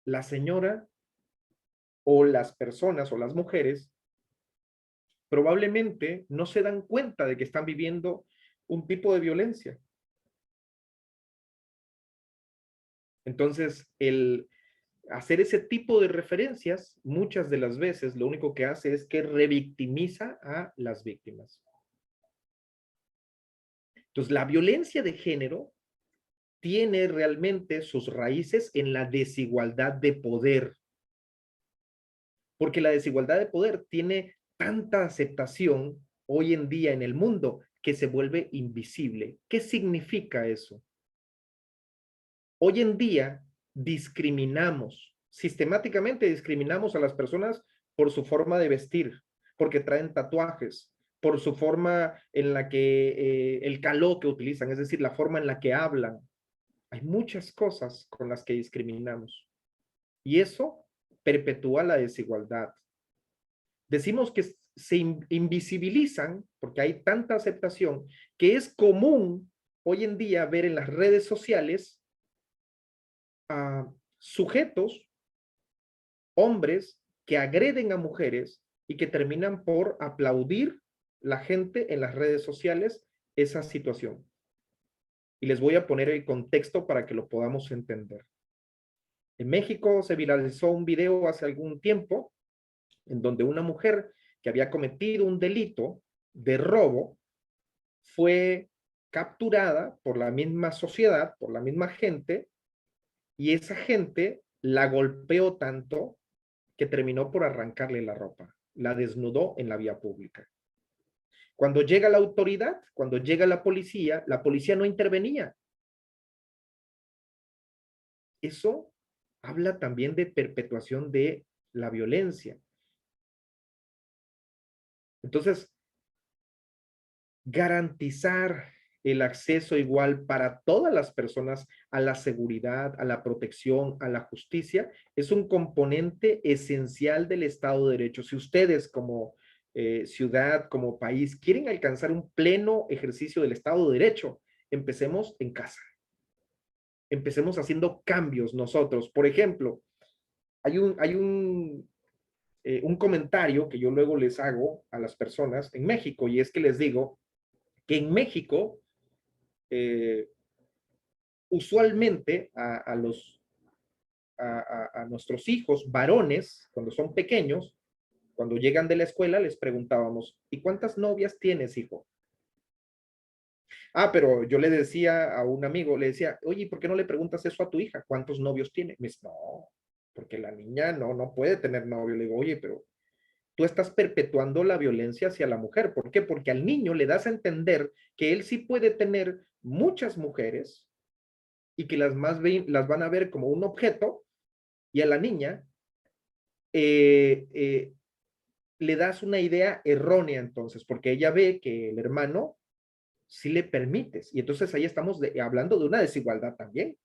La señora o las personas o las mujeres probablemente no se dan cuenta de que están viviendo un tipo de violencia. Entonces, hacer ese tipo de referencias, muchas de las veces lo único que hace es que revictimiza a las víctimas. Entonces, la violencia de género tiene realmente sus raíces en la desigualdad de poder, porque la desigualdad de poder tiene tanta aceptación hoy en día en el mundo que se vuelve invisible. ¿Qué significa eso? Hoy en día discriminamos, sistemáticamente discriminamos a las personas por su forma de vestir, porque traen tatuajes, por su forma en la que, el caló que utilizan, es decir, la forma en la que hablan. Hay muchas cosas con las que discriminamos y eso perpetúa la desigualdad. Decimos que se invisibilizan porque hay tanta aceptación que es común hoy en día ver en las redes sociales a sujetos, hombres, que agreden a mujeres y que terminan por aplaudir la gente en las redes sociales esa situación. Y les voy a poner el contexto para que lo podamos entender. En México se viralizó un video hace algún tiempo en donde una mujer que había cometido un delito de robo fue capturada por la misma sociedad, por la misma gente, y esa gente la golpeó tanto que terminó por arrancarle la ropa, la desnudó en la vía pública. Cuando llega la autoridad, cuando llega la policía no intervenía. Eso habla también de perpetuación de la violencia. Entonces, garantizar el acceso igual para todas las personas a la seguridad, a la protección, a la justicia, es un componente esencial del Estado de Derecho. Si ustedes como ciudad, como país, quieren alcanzar un pleno ejercicio del Estado de Derecho, empecemos en casa. Empecemos haciendo cambios nosotros. Por ejemplo, hay un comentario que yo luego les hago a las personas en México, y es que les digo que en México usualmente a nuestros hijos varones, cuando son pequeños, cuando llegan de la escuela, les preguntábamos, ¿y cuántas novias tienes, hijo? Ah, pero yo le decía a un amigo, le decía, oye, ¿por qué no le preguntas eso a tu hija? ¿Cuántos novios tiene? Me dice, no, porque la niña no puede tener novio. Le digo, oye, pero tú estás perpetuando la violencia hacia la mujer. ¿Por qué? Porque al niño le das a entender que él sí puede tener muchas mujeres y que las van a ver como un objeto, y a la niña le das una idea errónea entonces, porque ella ve que el hermano sí le permites, y entonces ahí estamos hablando de una desigualdad también.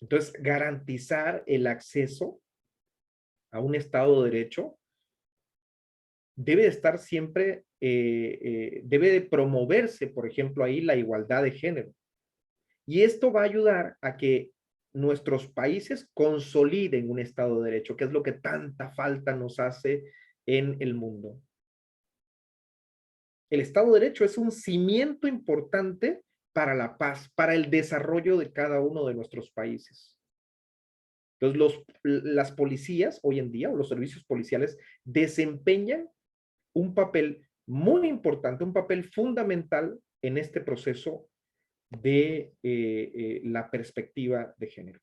Entonces, garantizar el acceso a un Estado de Derecho debe de estar siempre, debe de promoverse, por ejemplo, ahí la igualdad de género. Y esto va a ayudar a que nuestros países consoliden un Estado de Derecho, que es lo que tanta falta nos hace en el mundo. El Estado de Derecho es un cimiento importante para la paz, para el desarrollo de cada uno de nuestros países. Entonces, las policías hoy en día, o los servicios policiales, desempeñan un papel muy importante, un papel fundamental en este proceso de la perspectiva de género.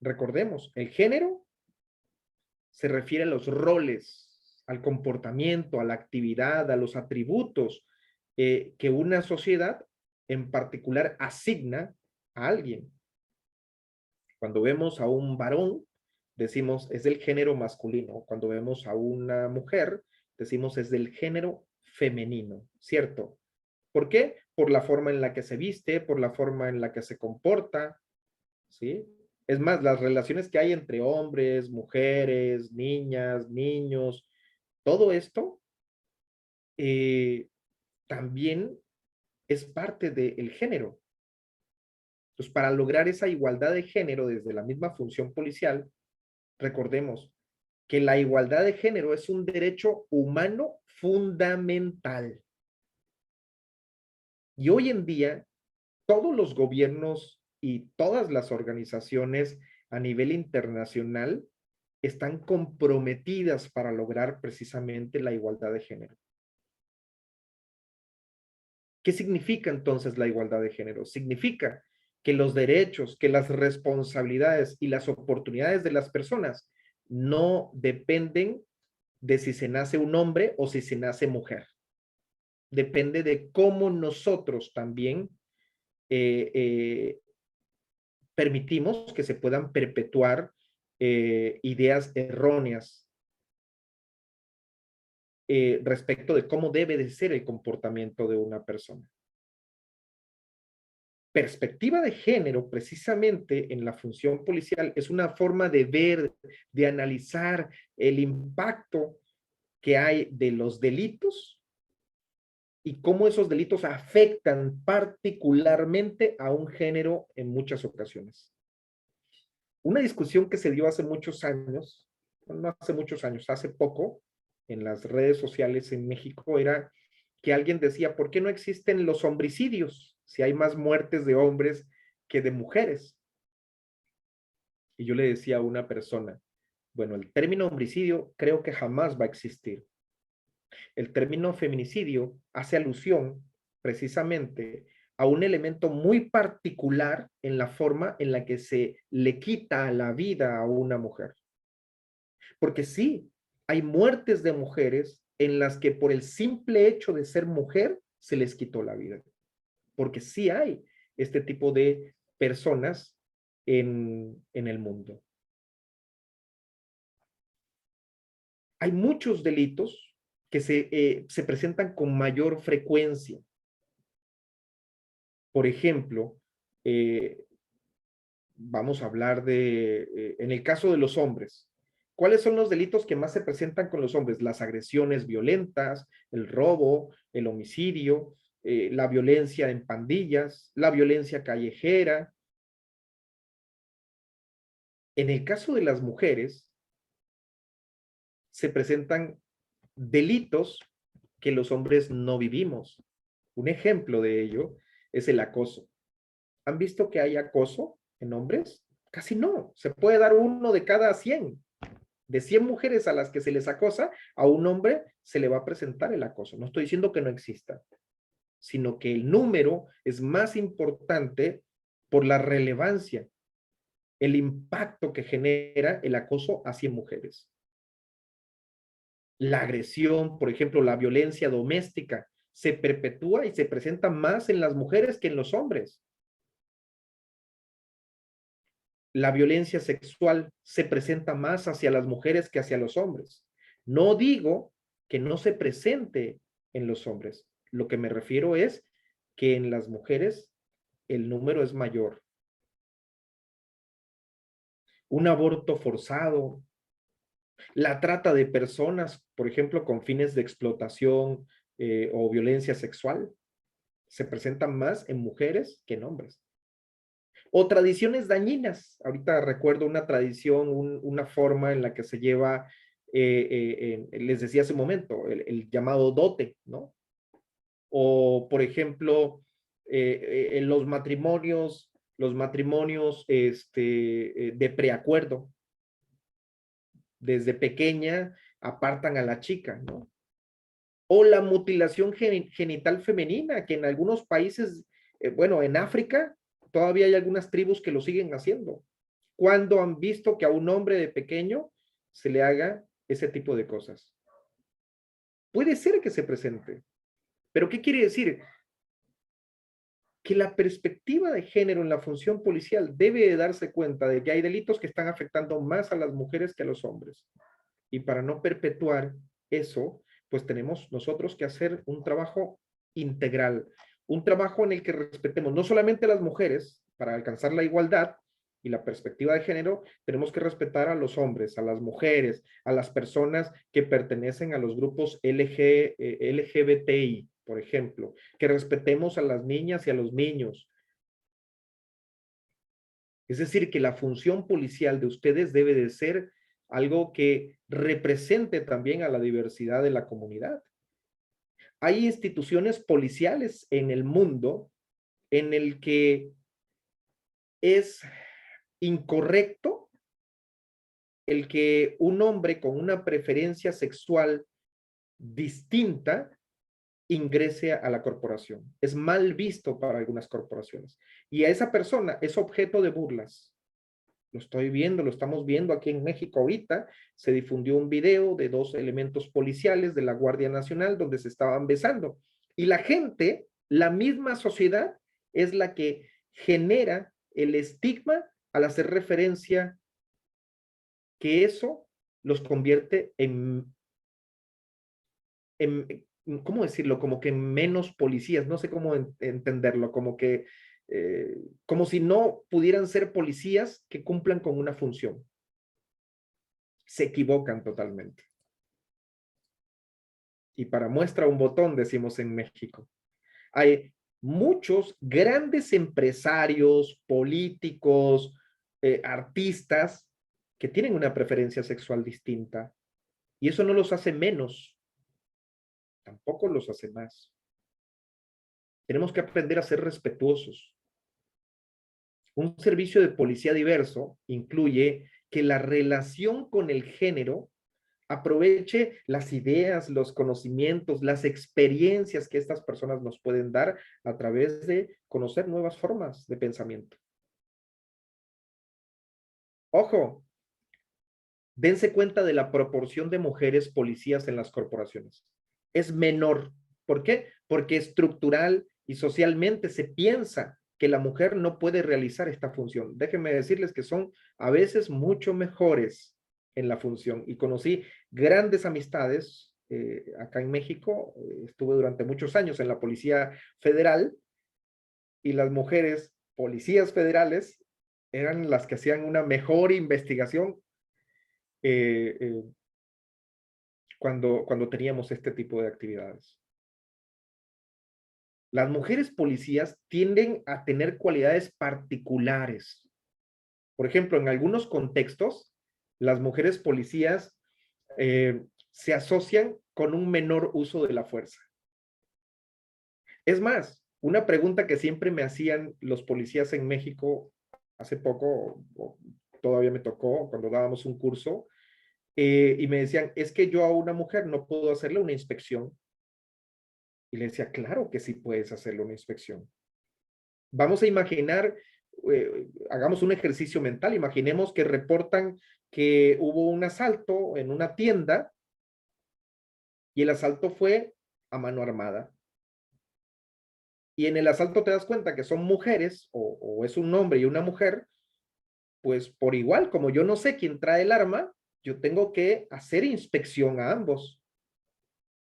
Recordemos, el género se refiere a los roles, al comportamiento, a la actividad, a los atributos que una sociedad en particular asigna a alguien. Cuando vemos a un varón, decimos es del género masculino. Cuando vemos a una mujer, decimos es del género femenino, ¿cierto? ¿Por qué? Por la forma en la que se viste, por la forma en la que se comporta, ¿sí? Es más, las relaciones que hay entre hombres, mujeres, niñas, niños, todo esto también es parte del género. Entonces, para lograr esa igualdad de género desde la misma función policial, recordemos que la igualdad de género es un derecho humano fundamental. Y hoy en día, todos los gobiernos y todas las organizaciones a nivel internacional están comprometidas para lograr precisamente la igualdad de género. ¿Qué significa entonces la igualdad de género? Significa que los derechos, que las responsabilidades y las oportunidades de las personas no dependen de si se nace un hombre o si se nace mujer. Depende de cómo nosotros también permitimos que se puedan perpetuar ideas erróneas respecto de cómo debe de ser el comportamiento de una persona. Perspectiva de género, precisamente en la función policial, es una forma de ver, de analizar el impacto que hay de los delitos y cómo esos delitos afectan particularmente a un género en muchas ocasiones. Una discusión que se dio hace muchos años, no hace muchos años, hace poco, en las redes sociales en México, era que alguien decía, ¿por qué no existen los homicidios si hay más muertes de hombres que de mujeres? Y yo le decía a una persona, bueno, el término homicidio creo que jamás va a existir. El término feminicidio hace alusión precisamente a un elemento muy particular en la forma en la que se le quita la vida a una mujer. Porque sí, hay muertes de mujeres en las que por el simple hecho de ser mujer se les quitó la vida. Porque sí hay este tipo de personas en el mundo. Hay muchos delitos que se presentan con mayor frecuencia. Por ejemplo, vamos a hablar en el caso de los hombres, ¿cuáles son los delitos que más se presentan con los hombres? Las agresiones violentas, el robo, el homicidio, la violencia en pandillas, la violencia callejera. En el caso de las mujeres, se presentan delitos que los hombres no vivimos. Un ejemplo de ello es el acoso. ¿Han visto que hay acoso en hombres? Casi no. Se puede dar 1 de cada 100. De 100 mujeres a las que se les acosa, a un hombre se le va a presentar el acoso. No estoy diciendo que no exista, sino que el número es más importante por la relevancia, el impacto que genera el acoso hacia mujeres. La agresión, por ejemplo, la violencia doméstica, se perpetúa y se presenta más en las mujeres que en los hombres. La violencia sexual se presenta más hacia las mujeres que hacia los hombres. No digo que no se presente en los hombres. Lo que me refiero es que en las mujeres el número es mayor. Un aborto forzado, la trata de personas, por ejemplo, con fines de explotación o violencia sexual, se presentan más en mujeres que en hombres. O tradiciones dañinas. Ahorita recuerdo una tradición, una forma en la que se lleva, les decía hace un momento, el llamado dote, ¿no? O, por ejemplo, en los matrimonios de preacuerdo. Desde pequeña apartan a la chica, ¿no? O la mutilación genital femenina, que en algunos países, bueno, en África, todavía hay algunas tribus que lo siguen haciendo. ¿Cuándo han visto que a un hombre de pequeño se le haga ese tipo de cosas? Puede ser que se presente, pero ¿qué quiere decir? Que la perspectiva de género en la función policial debe de darse cuenta de que hay delitos que están afectando más a las mujeres que a los hombres. Y para no perpetuar eso, pues tenemos nosotros que hacer un trabajo integral, un trabajo en el que respetemos no solamente a las mujeres para alcanzar la igualdad y la perspectiva de género, tenemos que respetar a los hombres, a las mujeres, a las personas que pertenecen a los grupos LGBTI, por ejemplo, que respetemos a las niñas y a los niños. Es decir, que la función policial de ustedes debe de ser algo que represente también a la diversidad de la comunidad. Hay instituciones policiales en el mundo en el que es incorrecto el que un hombre con una preferencia sexual distinta ingrese a la corporación. Es mal visto para algunas corporaciones. Y a esa persona es objeto de burlas. Lo estoy viendo, lo estamos viendo aquí en México ahorita. Se difundió un video de 2 elementos policiales de la Guardia Nacional donde se estaban besando. Y la gente, la misma sociedad, es la que genera el estigma al hacer referencia que eso los convierte en ¿cómo decirlo? Como que menos policías, no sé cómo entenderlo, como que, como si no pudieran ser policías que cumplan con una función. Se equivocan totalmente. Y para muestra un botón, decimos en México. Hay muchos grandes empresarios, políticos, artistas, que tienen una preferencia sexual distinta. Y eso no los hace menos. Tampoco los hace más. Tenemos que aprender a ser respetuosos. Un servicio de policía diverso incluye que la relación con el género aproveche las ideas, los conocimientos, las experiencias que estas personas nos pueden dar a través de conocer nuevas formas de pensamiento. Ojo, dense cuenta de la proporción de mujeres policías en las corporaciones. Es menor. ¿Por qué? Porque estructural y socialmente se piensa que la mujer no puede realizar esta función. Déjenme decirles que son a veces mucho mejores en la función. Y conocí grandes amistades acá en México. Estuve durante muchos años en la Policía Federal y las mujeres policías federales eran las que hacían una mejor investigación cuando teníamos este tipo de actividades. Las mujeres policías tienden a tener cualidades particulares. Por ejemplo, en algunos contextos, las mujeres policías se asocian con un menor uso de la fuerza. Es más, una pregunta que siempre me hacían los policías en México, hace poco, todavía me tocó cuando dábamos un curso, y me decían, es que yo a una mujer no puedo hacerle una inspección. Y le decía, claro que sí puedes hacerle una inspección. Vamos a imaginar, hagamos un ejercicio mental, imaginemos que reportan que hubo un asalto en una tienda y el asalto fue a mano armada. Y en el asalto te das cuenta que son mujeres o es un hombre y una mujer, pues por igual, como yo no sé quién trae el arma, yo tengo que hacer inspección a ambos.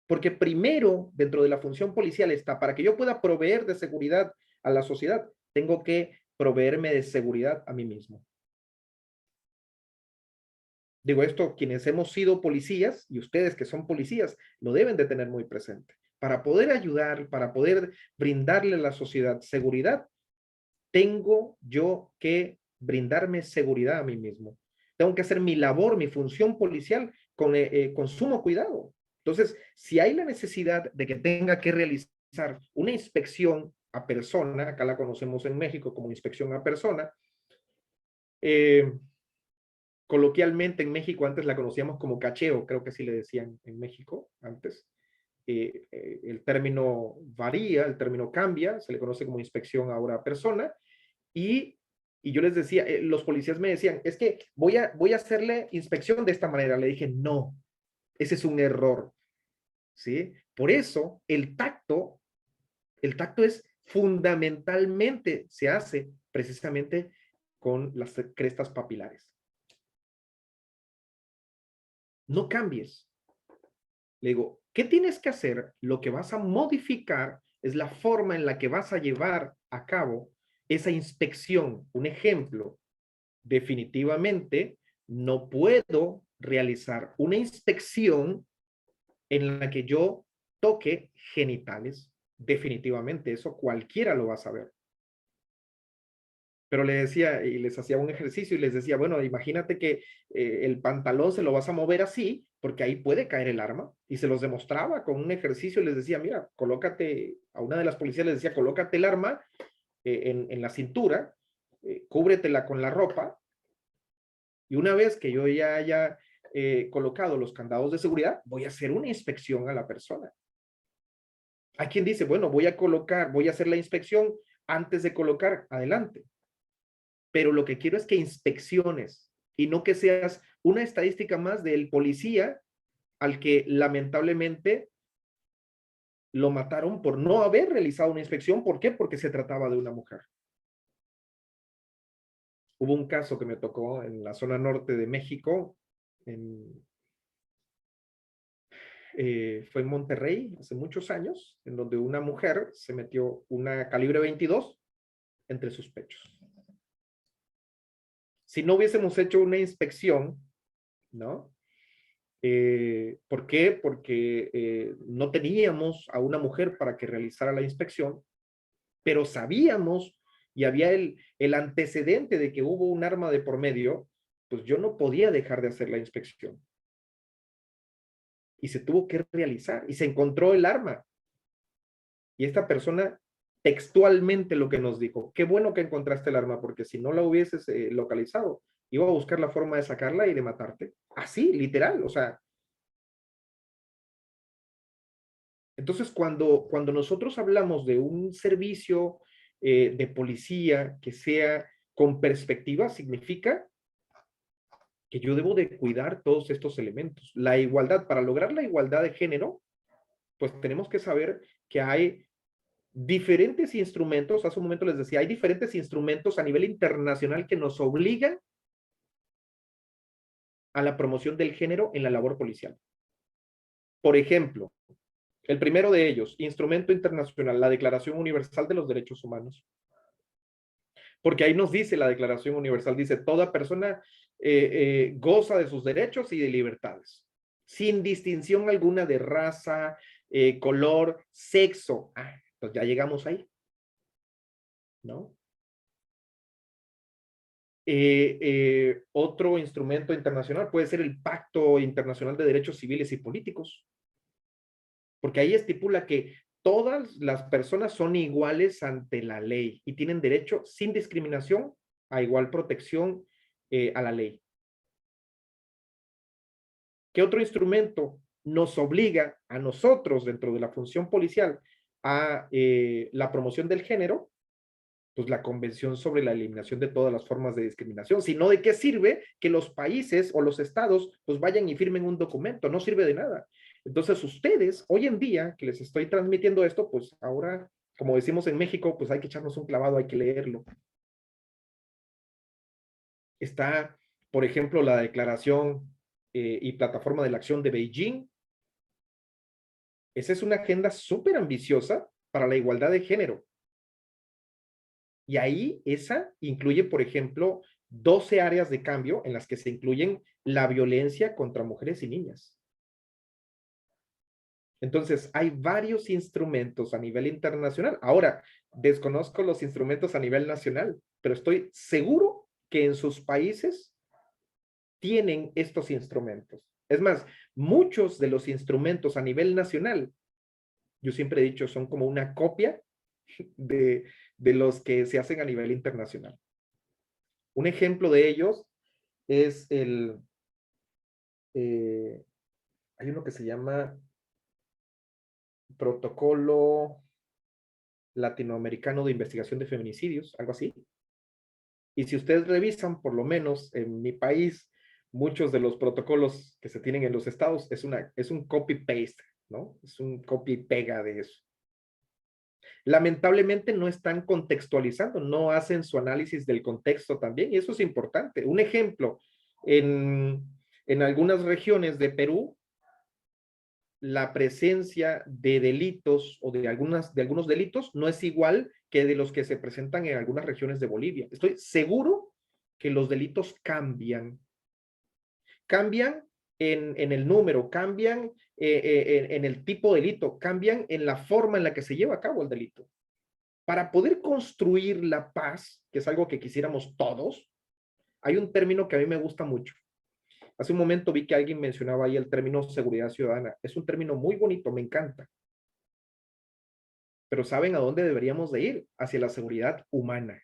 Porque primero, dentro de la función policial está, para que yo pueda proveer de seguridad a la sociedad, tengo que proveerme de seguridad a mí mismo. Digo esto, quienes hemos sido policías, y ustedes que son policías, lo deben de tener muy presente. Para poder ayudar, para poder brindarle a la sociedad seguridad, tengo yo que brindarme seguridad a mí mismo. Tengo que hacer mi labor, mi función policial con sumo cuidado. Entonces, si hay la necesidad de que tenga que realizar una inspección a persona, acá la conocemos en México como inspección a persona, coloquialmente en México antes la conocíamos como cacheo, creo que así le decían en México antes. El término varía, el término cambia, se le conoce como inspección ahora a persona, y yo les decía, los policías me decían, es que voy a hacerle inspección de esta manera. Le dije, no, ese es un error, ¿sí? Por eso el tacto es fundamentalmente, se hace precisamente con las crestas papilares. No cambies. Le digo, ¿qué tienes que hacer? Lo que vas a modificar es la forma en la que vas a llevar a cabo esa inspección. Un ejemplo, definitivamente no puedo realizar una inspección en la que yo toque genitales. Definitivamente, eso cualquiera lo va a saber. Pero le decía, y les hacía un ejercicio y les decía, bueno, imagínate que el pantalón se lo vas a mover así, porque ahí puede caer el arma. Y se los demostraba con un ejercicio y les decía, mira, colócate, a una de las policías les decía, colócate el arma en la cintura cúbretela con la ropa, y una vez que yo ya haya colocado los candados de seguridad, voy a hacer una inspección a la persona. Hay quien dice, bueno, voy a hacer la inspección antes de colocar, adelante. Pero lo que quiero es que inspecciones y no que seas una estadística más del policía al que lamentablemente lo mataron por no haber realizado una inspección. ¿Por qué? Porque se trataba de una mujer. Hubo un caso que me tocó en la zona norte de México, fue en Monterrey hace muchos años, en donde una mujer se metió una calibre 22 entre sus pechos. Si no hubiésemos hecho una inspección, ¿no? ¿Por qué? Porque no teníamos a una mujer para que realizara la inspección, pero sabíamos y había el antecedente de que hubo un arma de por medio, pues yo no podía dejar de hacer la inspección. Y se tuvo que realizar y se encontró el arma. Y esta persona textualmente lo que nos dijo, qué bueno que encontraste el arma, porque si no la hubieses localizado, iba a buscar la forma de sacarla y de matarte. Así, literal, o sea. Entonces, cuando nosotros hablamos de un servicio de policía que sea con perspectiva, significa que yo debo de cuidar todos estos elementos. La igualdad, para lograr la igualdad de género, pues tenemos que saber que hay diferentes instrumentos. Hace un momento les decía, hay diferentes instrumentos a nivel internacional que nos obligan a la promoción del género en la labor policial. Por ejemplo, el primero de ellos, instrumento internacional, la Declaración Universal de los Derechos Humanos. Porque ahí nos dice la Declaración Universal, dice, toda persona goza de sus derechos y de libertades, sin distinción alguna de raza, color, sexo. Pues ya llegamos ahí, ¿no? Otro instrumento internacional puede ser el Pacto Internacional de Derechos Civiles y Políticos, porque ahí estipula que todas las personas son iguales ante la ley y tienen derecho sin discriminación a igual protección a la ley. ¿Qué otro instrumento nos obliga a nosotros dentro de la función policial a la promoción del género? Pues la Convención sobre la Eliminación de todas las formas de discriminación. Si no, ¿de qué sirve que los países o los estados pues vayan y firmen un documento? No sirve de nada. Entonces ustedes, hoy en día que les estoy transmitiendo esto, pues ahora, como decimos en México, pues hay que echarnos un clavado, hay que leerlo. Está, por ejemplo, la Declaración y Plataforma de la Acción de Beijing. Esa es una agenda súper ambiciosa para la igualdad de género. Y ahí esa incluye, por ejemplo, 12 áreas de cambio en las que se incluyen la violencia contra mujeres y niñas. Entonces, hay varios instrumentos a nivel internacional. Ahora, desconozco los instrumentos a nivel nacional, pero estoy seguro que en sus países tienen estos instrumentos. Es más, muchos de los instrumentos a nivel nacional, yo siempre he dicho, son como una copia de los que se hacen a nivel internacional. Un ejemplo de ellos es hay uno que se llama Protocolo Latinoamericano de Investigación de Feminicidios, algo así. Y si ustedes revisan, por lo menos en mi país, muchos de los protocolos que se tienen en los estados es un copy-paste, ¿no? Es un copy-pega de eso. Lamentablemente no están contextualizando, no hacen su análisis del contexto también, y eso es importante. Un ejemplo, en algunas regiones de Perú, la presencia de delitos o de algunos delitos no es igual que de los que se presentan en algunas regiones de Bolivia. Estoy seguro que los delitos cambian. Cambian en el número, cambian en el tipo de delito, cambian en la forma en la que se lleva a cabo el delito. Para poder construir la paz, que es algo que quisiéramos todos, hay un término que a mí me gusta mucho. Hace un momento vi que alguien mencionaba ahí el término seguridad ciudadana. Es un término muy bonito, me encanta. Pero ¿saben a dónde deberíamos de ir? Hacia la seguridad humana.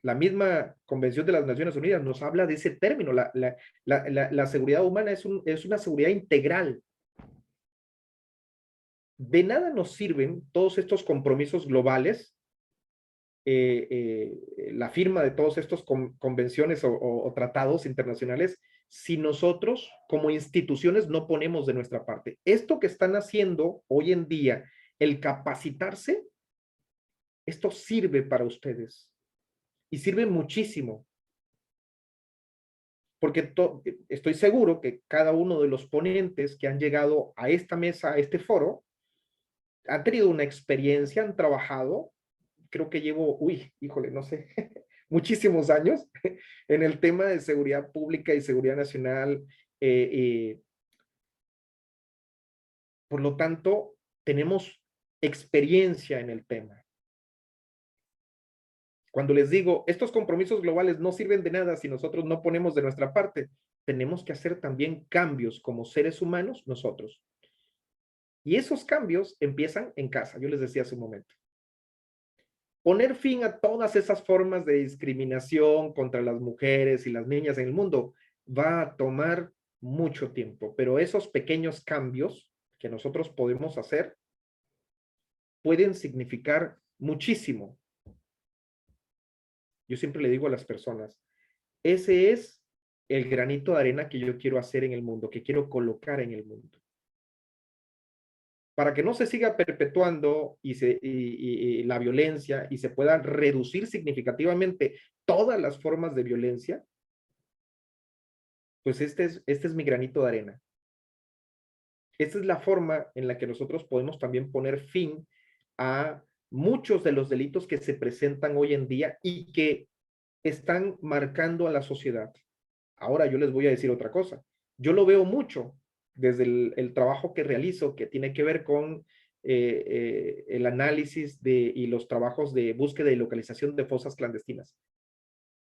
La misma Convención de las Naciones Unidas nos habla de ese término. La seguridad humana es una seguridad integral. De nada nos sirven todos estos compromisos globales, la firma de todos estos convenciones o tratados internacionales, si nosotros como instituciones no ponemos de nuestra parte. Esto que están haciendo hoy en día, el capacitarse, esto sirve para ustedes y sirve muchísimo. Porque estoy seguro que cada uno de los ponentes que han llegado a esta mesa, a este foro, han tenido una experiencia, han trabajado, creo que llevo, híjole, no sé, muchísimos años en el tema de seguridad pública y seguridad nacional. Por lo tanto, tenemos experiencia en el tema. Cuando les digo, estos compromisos globales no sirven de nada si nosotros no ponemos de nuestra parte, tenemos que hacer también cambios como seres humanos nosotros. Y esos cambios empiezan en casa, yo les decía hace un momento. Poner fin a todas esas formas de discriminación contra las mujeres y las niñas en el mundo va a tomar mucho tiempo, pero esos pequeños cambios que nosotros podemos hacer pueden significar muchísimo. Yo siempre le digo a las personas, ese es el granito de arena que yo quiero hacer en el mundo, que quiero colocar en el mundo. Para que no se siga perpetuando y la violencia y se puedan reducir significativamente todas las formas de violencia, pues este es mi granito de arena. Esta es la forma en la que nosotros podemos también poner fin a muchos de los delitos que se presentan hoy en día y que están marcando a la sociedad. Ahora yo les voy a decir otra cosa. Yo lo veo mucho desde el trabajo que realizo, que tiene que ver con el análisis y los trabajos de búsqueda y localización de fosas clandestinas.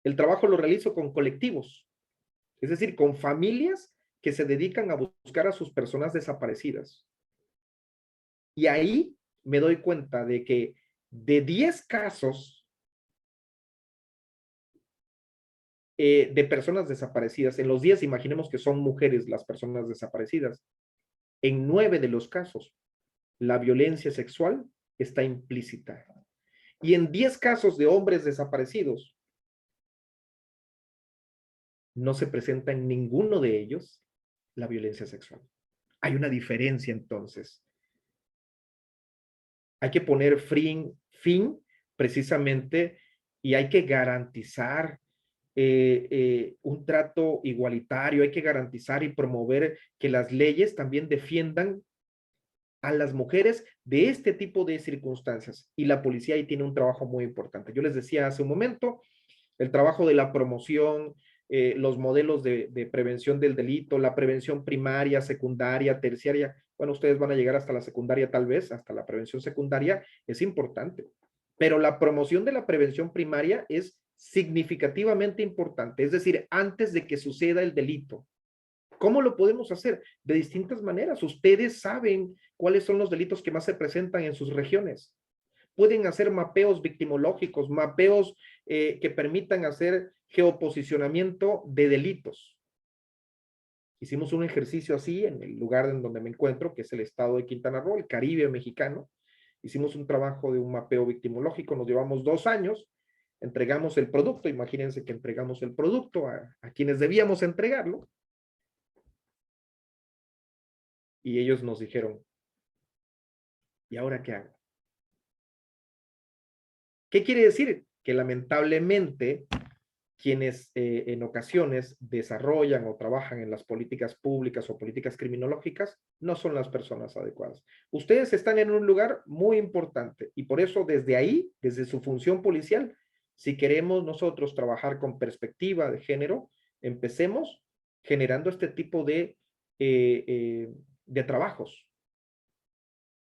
El trabajo lo realizo con colectivos, es decir, con familias que se dedican a buscar a sus personas desaparecidas. Y ahí me doy cuenta de que de 10 casos de personas desaparecidas, en los 10 imaginemos que son mujeres las personas desaparecidas, en 9 de los casos la violencia sexual está implícita. Y en 10 casos de hombres desaparecidos, no se presenta en ninguno de ellos la violencia sexual. Hay una diferencia entonces. Hay que poner fin precisamente y hay que garantizar un trato igualitario, hay que garantizar y promover que las leyes también defiendan a las mujeres de este tipo de circunstancias. Y la policía ahí tiene un trabajo muy importante. Yo les decía hace un momento, el trabajo de la promoción, los modelos de prevención del delito, la prevención primaria, secundaria, terciaria. Bueno, ustedes van a llegar hasta la secundaria tal vez, hasta la prevención secundaria, es importante. Pero la promoción de la prevención primaria es significativamente importante, es decir, antes de que suceda el delito. ¿Cómo lo podemos hacer? De distintas maneras. Ustedes saben cuáles son los delitos que más se presentan en sus regiones. Pueden hacer mapeos victimológicos, mapeos que permitan hacer geoposicionamiento de delitos. Hicimos un ejercicio así en el lugar en donde me encuentro, que es el estado de Quintana Roo, el Caribe mexicano. Hicimos un trabajo de un mapeo victimológico, nos llevamos 2 años, entregamos el producto, imagínense que entregamos el producto a quienes debíamos entregarlo, y ellos nos dijeron, ¿y ahora qué hago? ¿Qué quiere decir? Que lamentablemente quienes en ocasiones desarrollan o trabajan en las políticas públicas o políticas criminológicas no son las personas adecuadas. Ustedes están en un lugar muy importante y por eso desde ahí, desde su función policial, si queremos nosotros trabajar con perspectiva de género, empecemos generando este tipo de trabajos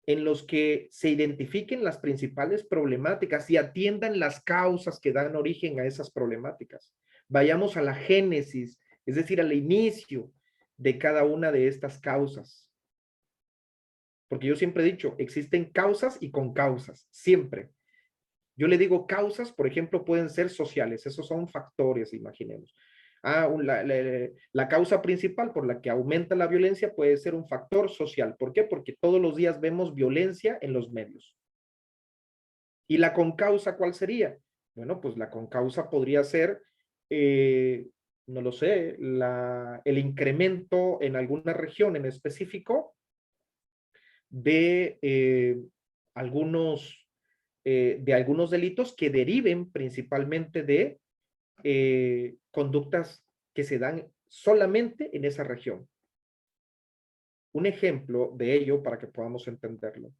en los que se identifiquen las principales problemáticas y atiendan las causas que dan origen a esas problemáticas. Vayamos a la génesis, es decir, al inicio de cada una de estas causas. Porque yo siempre he dicho, existen causas y concausas, siempre. Yo le digo causas, por ejemplo, pueden ser sociales, esos son factores, imaginemos. La causa principal por la que aumenta la violencia puede ser un factor social. ¿Por qué? Porque todos los días vemos violencia en los medios. ¿Y la concausa cuál sería? Bueno, pues la concausa podría ser, no lo sé, el incremento en alguna región en específico de algunos delitos que deriven principalmente de conductas que se dan solamente en esa región. Un ejemplo de ello para que podamos entenderlo.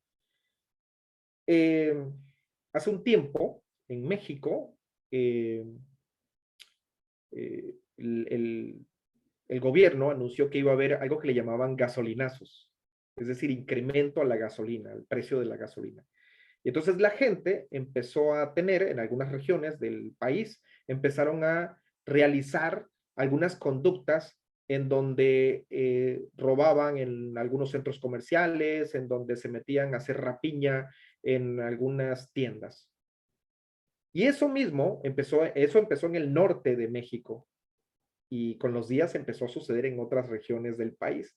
Hace un tiempo, en México, el gobierno anunció que iba a haber algo que le llamaban gasolinazos, es decir, incremento a la gasolina, al precio de la gasolina. Y entonces la gente empezó a tener, en algunas regiones del país, empezaron a realizar algunas conductas en donde robaban en algunos centros comerciales, en donde se metían a hacer rapiña en algunas tiendas. Y eso empezó en el norte de México y con los días empezó a suceder en otras regiones del país.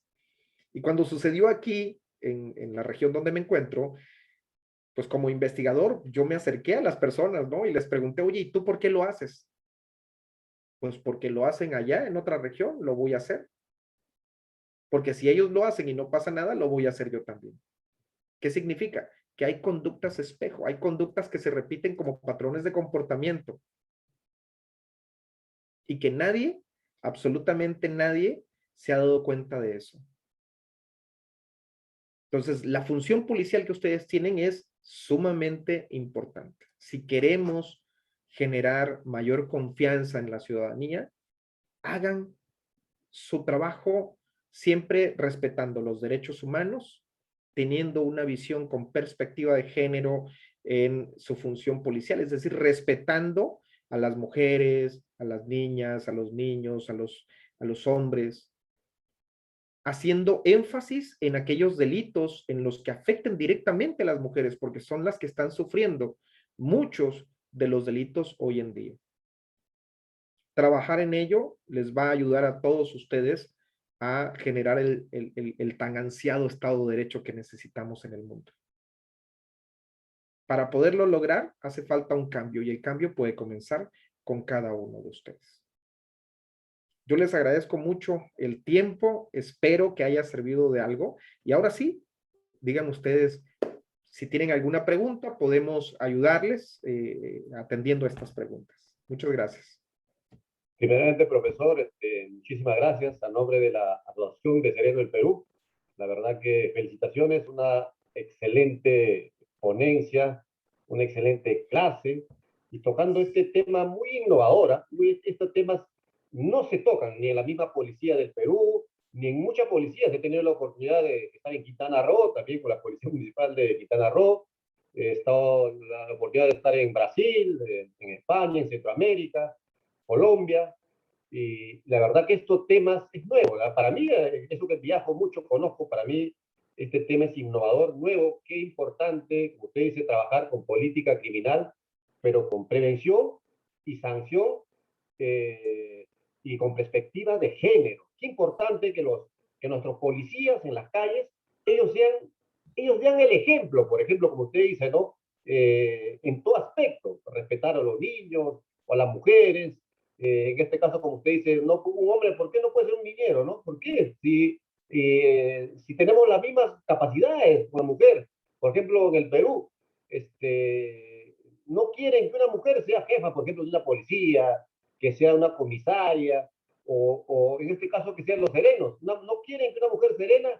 Y cuando sucedió aquí, en la región donde me encuentro, pues como investigador, yo me acerqué a las personas, ¿no? Y les pregunté, oye, ¿y tú por qué lo haces? Pues porque lo hacen allá en otra región, lo voy a hacer. Porque si ellos lo hacen y no pasa nada, lo voy a hacer yo también. ¿Qué significa? Que hay conductas espejo, hay conductas que se repiten como patrones de comportamiento y que nadie, absolutamente nadie, se ha dado cuenta de eso. Entonces, la función policial que ustedes tienen es sumamente importante. Si queremos generar mayor confianza en la ciudadanía, hagan su trabajo siempre respetando los derechos humanos, teniendo una visión con perspectiva de género en su función policial, es decir, respetando a las mujeres, a las niñas, a los niños, a los hombres, haciendo énfasis en aquellos delitos en los que afecten directamente a las mujeres, porque son las que están sufriendo muchos de los delitos hoy en día. Trabajar en ello les va a ayudar a todos ustedes a generar el tan ansiado Estado de Derecho que necesitamos en el mundo. Para poderlo lograr, hace falta un cambio y el cambio puede comenzar con cada uno de ustedes. Yo les agradezco mucho el tiempo, espero que haya servido de algo y ahora sí, digan ustedes si tienen alguna pregunta, podemos ayudarles atendiendo estas preguntas. Muchas gracias. Primeramente, profesor, muchísimas gracias a nombre de la Asociación de Serenos del Perú. La verdad que felicitaciones, una excelente ponencia, una excelente clase, y tocando este tema muy innovadora. Estos temas no se tocan ni en la misma policía del Perú, ni en muchas policías. He tenido la oportunidad de estar en Quintana Roo, también con la Policía Municipal de Quintana Roo. He estado la oportunidad de estar en Brasil, en España, en Centroamérica, Colombia, y la verdad que estos temas es nuevo, ¿verdad? Para mí, eso que viajo mucho, conozco, para mí este tema es innovador, nuevo, qué importante, como usted dice, trabajar con política criminal, pero con prevención y sanción y con perspectiva de género. Qué importante que nuestros policías en las calles, ellos sean el ejemplo, por ejemplo, como usted dice, ¿no? En todo aspecto, respetar a los niños o a las mujeres, en este caso, como usted dice, no, un hombre, ¿por qué no puede ser un minero, no? ¿Por qué? Si tenemos las mismas capacidades con la mujer, por ejemplo, en el Perú, no quieren que una mujer sea jefa, por ejemplo, de una policía, que sea una comisaria, o en este caso que sean los serenos. No quieren que una mujer serena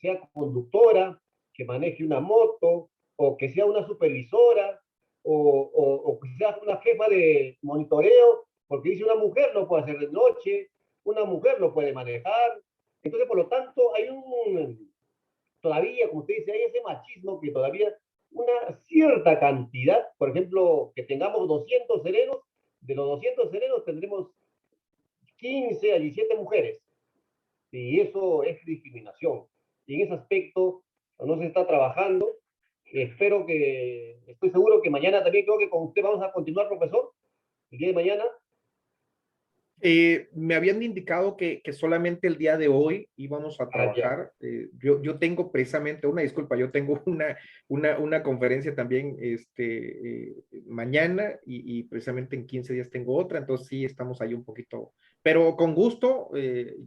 sea conductora, que maneje una moto, o que sea una supervisora, o que sea una jefa de monitoreo, porque dice una mujer no puede hacer de noche, una mujer no puede manejar. Entonces, por lo tanto, todavía, como usted dice, hay ese machismo que todavía una cierta cantidad, por ejemplo, que tengamos 200 serenos, de los 200 serenos tendremos 15 a 17 mujeres. Y eso es discriminación. Y en ese aspecto no se está trabajando. espero que, estoy seguro que mañana también creo que con usted vamos a continuar, profesor, el día de mañana. Me habían indicado que solamente el día de hoy íbamos a trabajar. Yo tengo precisamente, una disculpa, yo tengo una conferencia también mañana y precisamente en 15 días tengo otra, entonces sí estamos ahí un poquito, pero con gusto,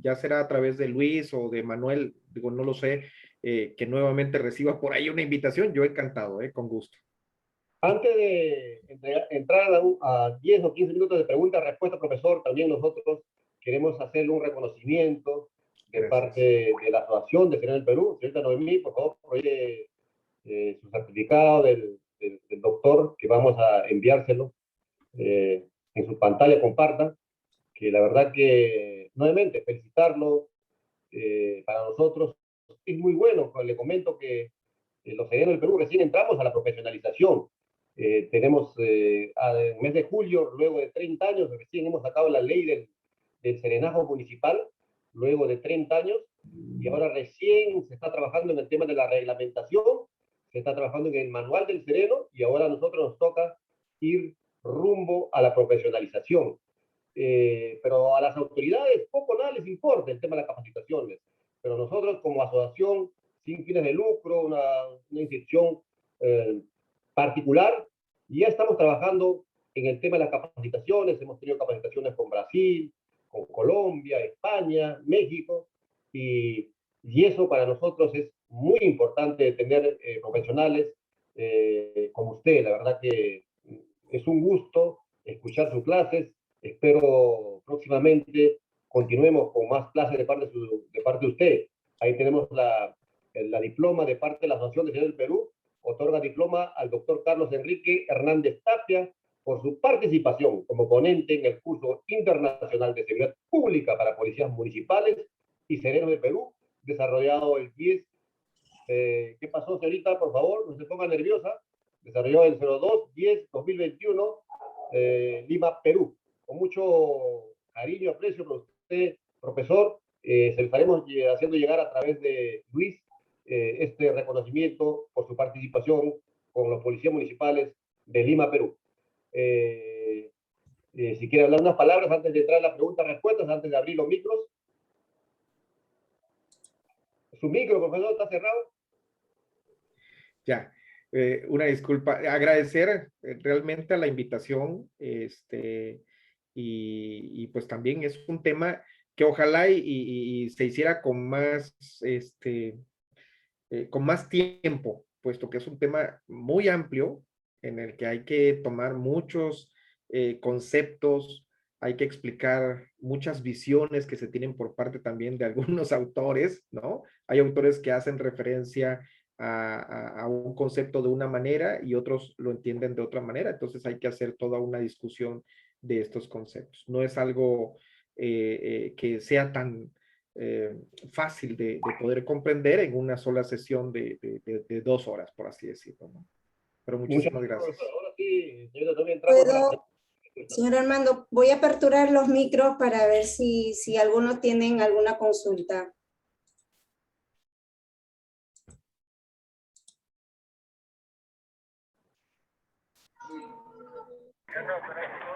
ya será a través de Luis o de Manuel, digo, no lo sé, que nuevamente reciba por ahí una invitación, yo encantado, con gusto. Antes de entrar a 10 o 15 minutos de pregunta-respuesta, profesor, también nosotros queremos hacerle un reconocimiento de parte de la Asociación de Serenos del Perú. Señorita Noemí, por favor, prohíbe su certificado del doctor, que vamos a enviárselo en su pantalla, compartan, que la verdad que, nuevamente, felicitarlo. Para nosotros es muy bueno. Le comento que los serenos del Perú recién entramos a la profesionalización. Tenemos en el mes de julio, luego de 30 años, recién hemos sacado la ley del serenazgo municipal, luego de 30 años, y ahora recién se está trabajando en el tema de la reglamentación, se está trabajando en el manual del sereno, y ahora a nosotros nos toca ir rumbo a la profesionalización. Pero a las autoridades poco nada les importa el tema de las capacitaciones, pero nosotros como asociación sin fines de lucro, una institución particular, y ya estamos trabajando en el tema de las capacitaciones. Hemos tenido capacitaciones con Brasil, con Colombia, España, México, y eso para nosotros es muy importante tener profesionales como usted. La verdad que es un gusto escuchar sus clases. Espero próximamente continuemos con más clases de parte de usted. Ahí tenemos la diploma de parte de la Asociación de Serenos del Perú. Otorga diploma al doctor Carlos Enrique Hernández Tapia por su participación como ponente en el curso internacional de seguridad pública para policías municipales y serenos de Perú, desarrollado el 10. ¿Qué pasó, señorita? Por favor, no se ponga nerviosa. Desarrollado el 02-10-2021, Lima, Perú. Con mucho cariño y aprecio por usted, profesor. Se lo estaremos haciendo llegar a través de Luis este reconocimiento por su participación con los policías municipales de Lima, Perú. Si quiere hablar unas palabras antes de entrar a las preguntas-respuestas, antes de abrir los micros. Su micro, profesor, está cerrado. Ya, una disculpa. Agradecer realmente a la invitación, y pues también es un tema que ojalá y se hiciera con más tiempo, puesto que es un tema muy amplio en el que hay que tomar muchos conceptos, hay que explicar muchas visiones que se tienen por parte también de algunos autores, ¿no? Hay autores que hacen referencia a un concepto de una manera y otros lo entienden de otra manera, entonces hay que hacer toda una discusión de estos conceptos. No es algo que sea tan fácil de poder comprender en una sola sesión de 2 horas, por así decirlo, ¿no? Pero muchísimas gracias. Ahora sí, señora, también entramos a la... Señor Armando, voy a aperturar los micros para ver si algunos tienen alguna consulta.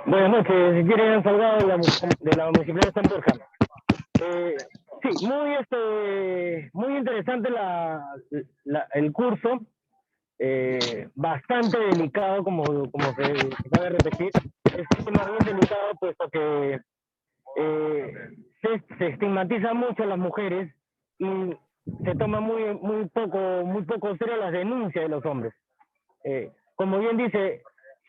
Buenas noches, si quieren Salgado de la Municipalidad de San Borja. Sí, muy interesante el curso, bastante delicado, como se acaba de repetir. Es un tema bien delicado, puesto que se estigmatiza mucho a las mujeres y se toma muy poco serio las denuncias de los hombres. Como bien dice,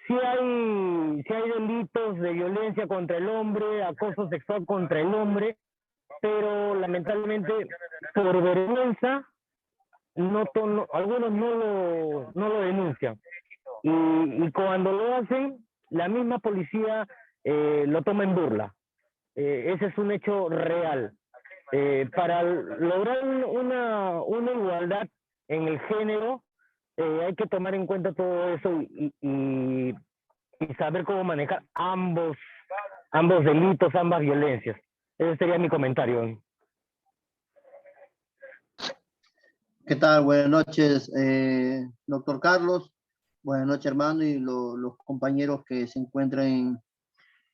sí hay delitos de violencia contra el hombre, acoso sexual contra el hombre, pero lamentablemente por vergüenza algunos no lo denuncian, y cuando lo hacen la misma policía lo toma en burla. Ese es un hecho real. Para lograr una igualdad en el género, hay que tomar en cuenta todo eso y saber cómo manejar ambos delitos, ambas violencias. Ese sería mi comentario. ¿Qué tal? Buenas noches, doctor Carlos. Buenas noches, hermano, y los compañeros que se encuentran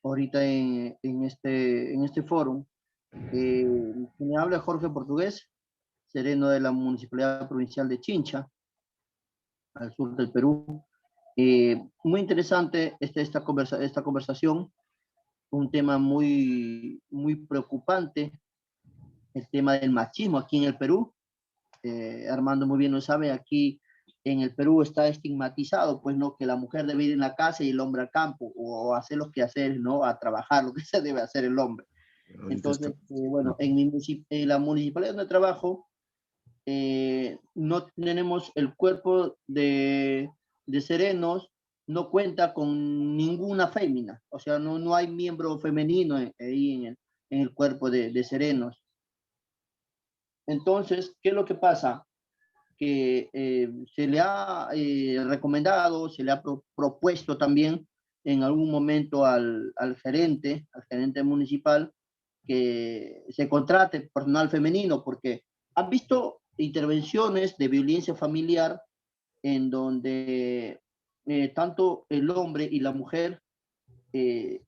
ahorita en este foro. Me habla Jorge Portugués, sereno de la Municipalidad Provincial de Chincha, al sur del Perú. Muy interesante esta conversación, un tema muy preocupante, el tema del machismo aquí en el Perú. Armando muy bien lo sabe, aquí en el Perú está estigmatizado, pues no, que la mujer debe ir en la casa y el hombre al campo, o hacer los quehaceres, ¿no? A trabajar, lo que se debe hacer el hombre. Entonces, bueno, en la municipalidad donde trabajo, no tenemos el cuerpo de serenos, no cuenta con ninguna fémina, o sea, no hay miembro femenino ahí en el cuerpo de serenos. Entonces, ¿qué es lo que pasa? Que se le ha recomendado, se le ha propuesto también en algún momento al gerente municipal, que se contrate personal femenino, porque han visto intervenciones de violencia familiar en donde tanto el hombre y la mujer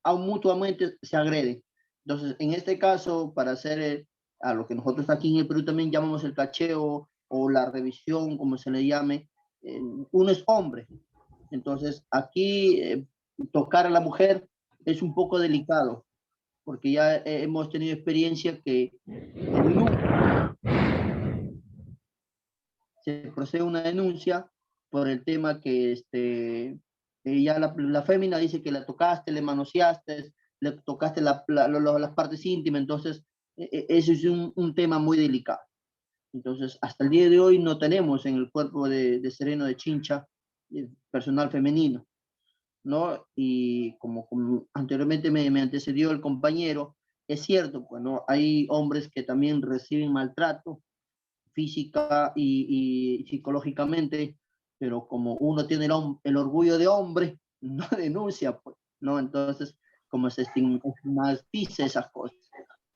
aún mutuamente se agreden. Entonces, en este caso, para hacer a lo que nosotros aquí en el Perú también llamamos el cacheo o la revisión, como se le llame, uno es hombre. Entonces, aquí tocar a la mujer es un poco delicado, porque ya hemos tenido experiencia que se procede una denuncia por el tema que ya la fémina dice que la tocaste, le manoseaste, le tocaste las partes íntimas, entonces eso es un tema muy delicado. Entonces, hasta el día de hoy no tenemos en el cuerpo de Sereno de Chincha personal femenino, ¿no? Y como anteriormente me antecedió el compañero, es cierto, pues, ¿no? Hay hombres que también reciben maltrato física y psicológicamente, pero como uno tiene el orgullo de hombre, no denuncia, pues, ¿no? Entonces, como se estigmatiza esas cosas.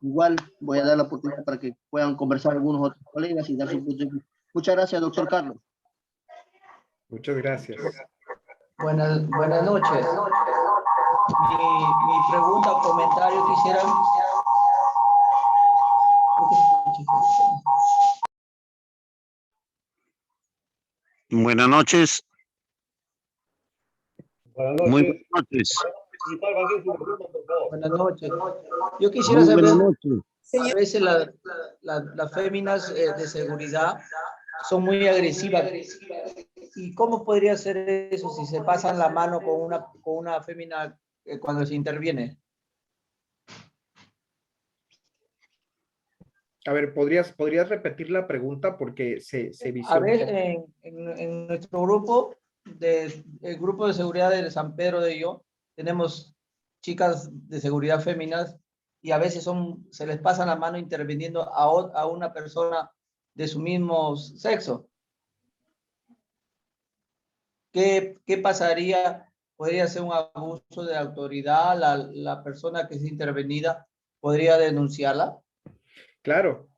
Igual voy a dar la oportunidad para que puedan conversar algunos otros colegas y dar su punto de vista. Muchas gracias, doctor Carlos. Muchas gracias. Buenas noches. Mi pregunta o comentario quisiera... Buenas noches. Buenas noches. Muy buenas noches. Buenas noches. Yo quisiera Muy saber, buenas noches. a veces las féminas de seguridad son muy agresivas. ¿Y cómo podría ser eso si se pasan la mano con una fémina cuando se interviene? A ver, ¿podrías repetir la pregunta? Porque se vició. A ver, en nuestro grupo, el grupo de seguridad de San Pedro de Yo, tenemos chicas de seguridad féminas y a veces se les pasa la mano interviniendo a una persona de su mismo sexo. ¿Qué pasaría? ¿Podría ser un abuso de autoridad? ¿La persona que es intervenida podría denunciarla? Claro,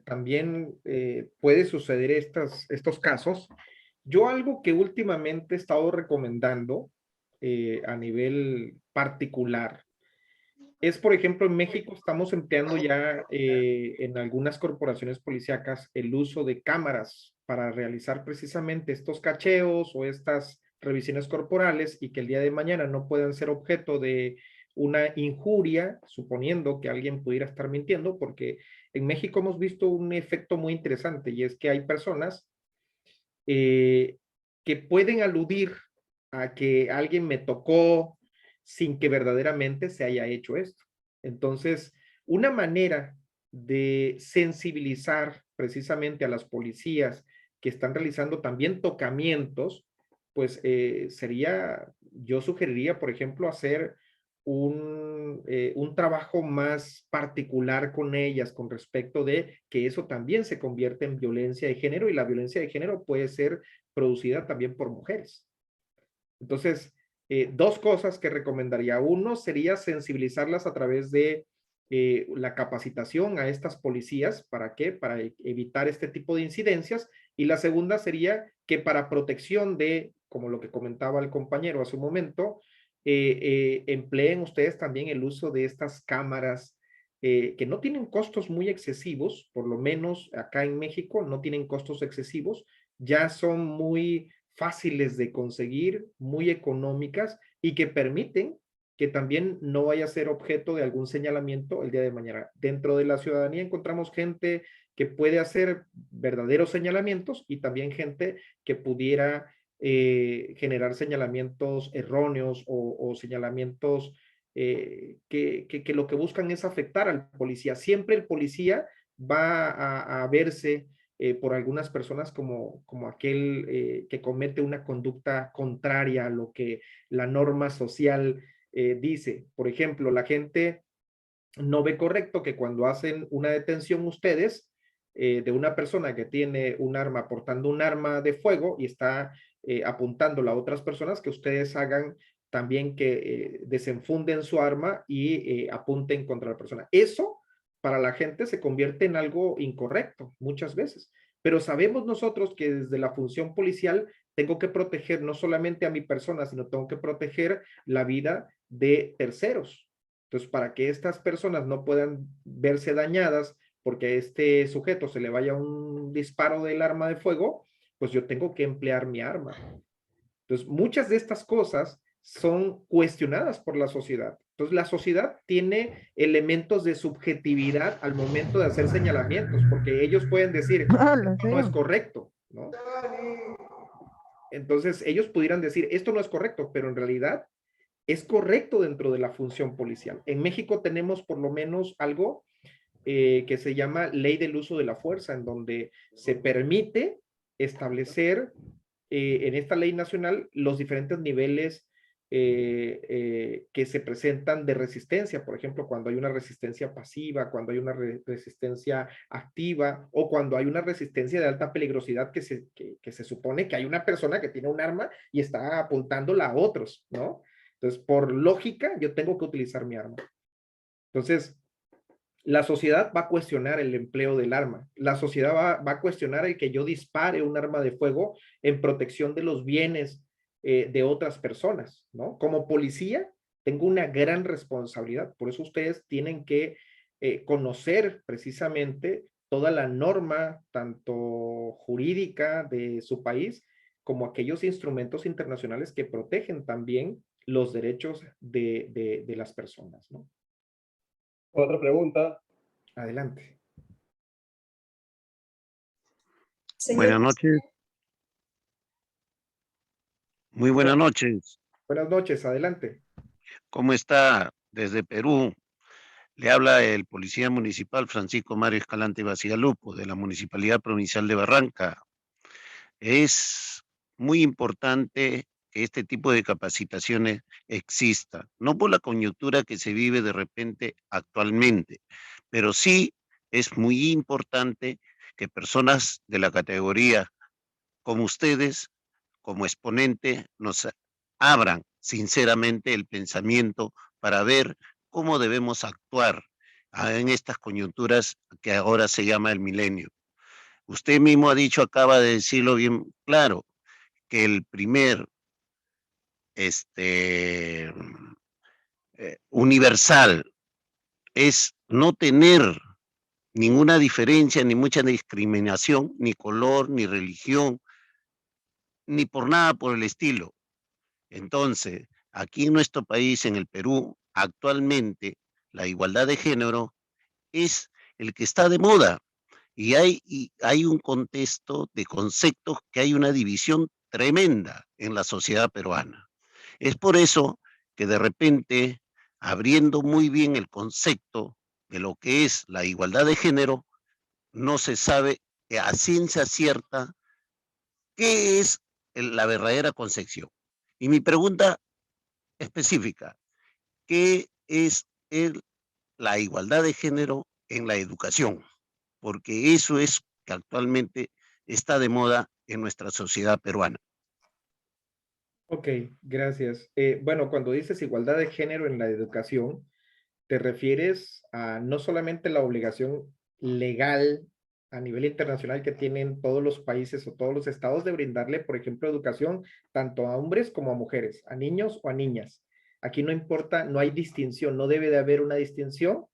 también puede suceder estos casos. Yo algo que últimamente he estado recomendando a nivel particular es, por ejemplo, en México estamos empleando ya en algunas corporaciones policíacas el uso de cámaras para realizar precisamente estos cacheos o estas revisiones corporales y que el día de mañana no puedan ser objeto de una injuria, suponiendo que alguien pudiera estar mintiendo, porque en México hemos visto un efecto muy interesante y es que hay personas que pueden aludir a que alguien me tocó sin que verdaderamente se haya hecho esto. Entonces, una manera de sensibilizar precisamente a las policías que están realizando también tocamientos, pues yo sugeriría, por ejemplo, hacer un trabajo más particular con ellas con respecto de que eso también se convierte en violencia de género y la violencia de género puede ser producida también por mujeres. Entonces, dos cosas que recomendaría. Uno sería sensibilizarlas a través de la capacitación a estas policías. ¿Para qué? Para evitar este tipo de incidencias. Y la segunda sería que para protección de, como lo que comentaba el compañero hace un momento, empleen ustedes también el uso de estas cámaras que no tienen costos muy excesivos, por lo menos acá en México no tienen costos excesivos, ya son muy fáciles de conseguir, muy económicas y que permiten que también no vaya a ser objeto de algún señalamiento el día de mañana. Dentro de la ciudadanía encontramos gente que puede hacer verdaderos señalamientos y también gente que pudiera generar señalamientos erróneos o señalamientos que lo que buscan es afectar al policía. Siempre el policía va a verse por algunas personas como aquel que comete una conducta contraria a lo que la norma social dice. Por ejemplo, la gente no ve correcto que cuando hacen una detención ustedes de una persona que tiene un arma, portando un arma de fuego y está apuntándola a otras personas, que ustedes hagan también que desenfunden su arma y apunten contra la persona. Eso para la gente se convierte en algo incorrecto muchas veces, pero sabemos nosotros que desde la función policial tengo que proteger no solamente a mi persona, sino tengo que proteger la vida de terceros. Entonces, para que estas personas no puedan verse dañadas porque a este sujeto se le vaya un disparo del arma de fuego, pues yo tengo que emplear mi arma. Entonces, muchas de estas cosas son cuestionadas por la sociedad. Entonces, la sociedad tiene elementos de subjetividad al momento de hacer señalamientos, porque ellos pueden decir, no es correcto, ¿no? Entonces, ellos pudieran decir, esto no es correcto, pero en realidad es correcto dentro de la función policial. En México tenemos por lo menos algo que se llama Ley del Uso de la Fuerza, en donde se permite establecer en esta ley nacional los diferentes niveles que se presentan de resistencia. Por ejemplo, cuando hay una resistencia pasiva, cuando hay una resistencia activa o cuando hay una resistencia de alta peligrosidad que se supone que hay una persona que tiene un arma y está apuntándola a otros, ¿no? Entonces, por lógica, yo tengo que utilizar mi arma. Entonces, la sociedad va a cuestionar el empleo del arma. La sociedad va a cuestionar el que yo dispare un arma de fuego en protección de los bienes de otras personas, ¿no? Como policía, tengo una gran responsabilidad. Por eso ustedes tienen que conocer precisamente toda la norma, tanto jurídica de su país, como aquellos instrumentos internacionales que protegen también los derechos de las personas, ¿no? Otra pregunta. Adelante. Buenas noches. Muy buenas noches. Buenas noches, adelante. ¿Cómo está? Desde Perú le habla el policía municipal Francisco Mario Escalante Bacigalupo, de la Municipalidad Provincial de Barranca. Es muy importante que este tipo de capacitaciones exista, no por la coyuntura que se vive de repente actualmente, pero sí es muy importante que personas de la categoría como ustedes, como exponente, nos abran sinceramente el pensamiento para ver cómo debemos actuar en estas coyunturas que ahora se llama el milenio. Usted mismo ha dicho, acaba de decirlo bien claro, que el primer universal es no tener ninguna diferencia, ni mucha discriminación, ni color, ni religión, ni por nada por el estilo. Entonces, aquí en nuestro país, en el Perú, actualmente la igualdad de género es el que está de moda y hay un contexto de conceptos que hay una división tremenda en la sociedad peruana. Es por eso que de repente, abriendo muy bien el concepto de lo que es la igualdad de género, no se sabe a ciencia cierta qué es la verdadera concepción. Y mi pregunta específica, ¿qué es la igualdad de género en la educación? Porque eso es que actualmente está de moda en nuestra sociedad peruana. Ok, gracias. Bueno, cuando dices igualdad de género en la educación, te refieres a no solamente la obligación legal a nivel internacional que tienen todos los países o todos los estados de brindarle, por ejemplo, educación tanto a hombres como a mujeres, a niños o a niñas. Aquí no importa, no hay distinción, no debe de haber una distinción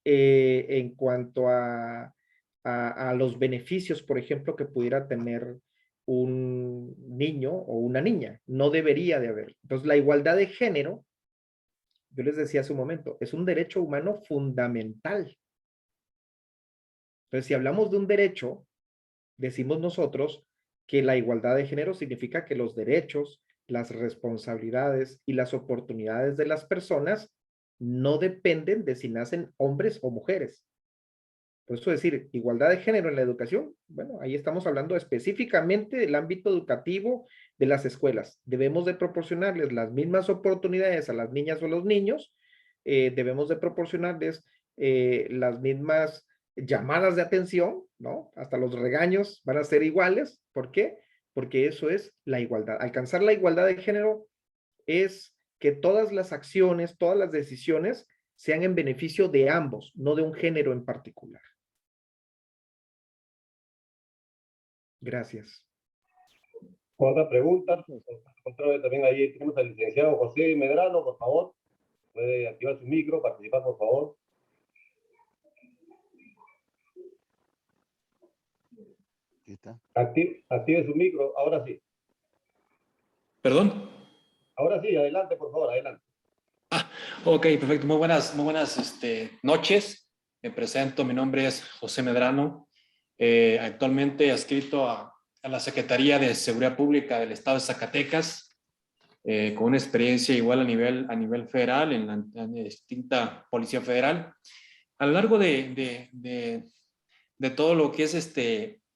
en cuanto a los beneficios, por ejemplo, que pudiera tener un niño o una niña. No debería de haber. Entonces, la igualdad de género, yo les decía hace un momento, es un derecho humano fundamental. Entonces, si hablamos de un derecho, decimos nosotros que la igualdad de género significa que los derechos, las responsabilidades y las oportunidades de las personas no dependen de si nacen hombres o mujeres. Por eso decir igualdad de género en la educación, bueno, ahí estamos hablando específicamente del ámbito educativo de las escuelas. Debemos de proporcionarles las mismas oportunidades a las niñas o a los niños, debemos de proporcionarles las mismas llamadas de atención, ¿no? Hasta los regaños van a ser iguales. ¿Por qué? Porque eso es la igualdad. Alcanzar la igualdad de género es que todas las acciones, todas las decisiones sean en beneficio de ambos, no de un género en particular. Gracias. Otra pregunta. También ahí tenemos al licenciado José Medrano, por favor. Puede activar su micro, participar, por favor. Active su micro, ahora sí. ¿Perdón? Ahora sí, adelante, por favor, adelante. Ok, perfecto. Muy buenas noches. Me presento, mi nombre es José Medrano. Actualmente adscrito a la Secretaría de Seguridad Pública del Estado de Zacatecas, con una experiencia igual a nivel federal en la distinta Policía Federal. A lo largo de todo lo que es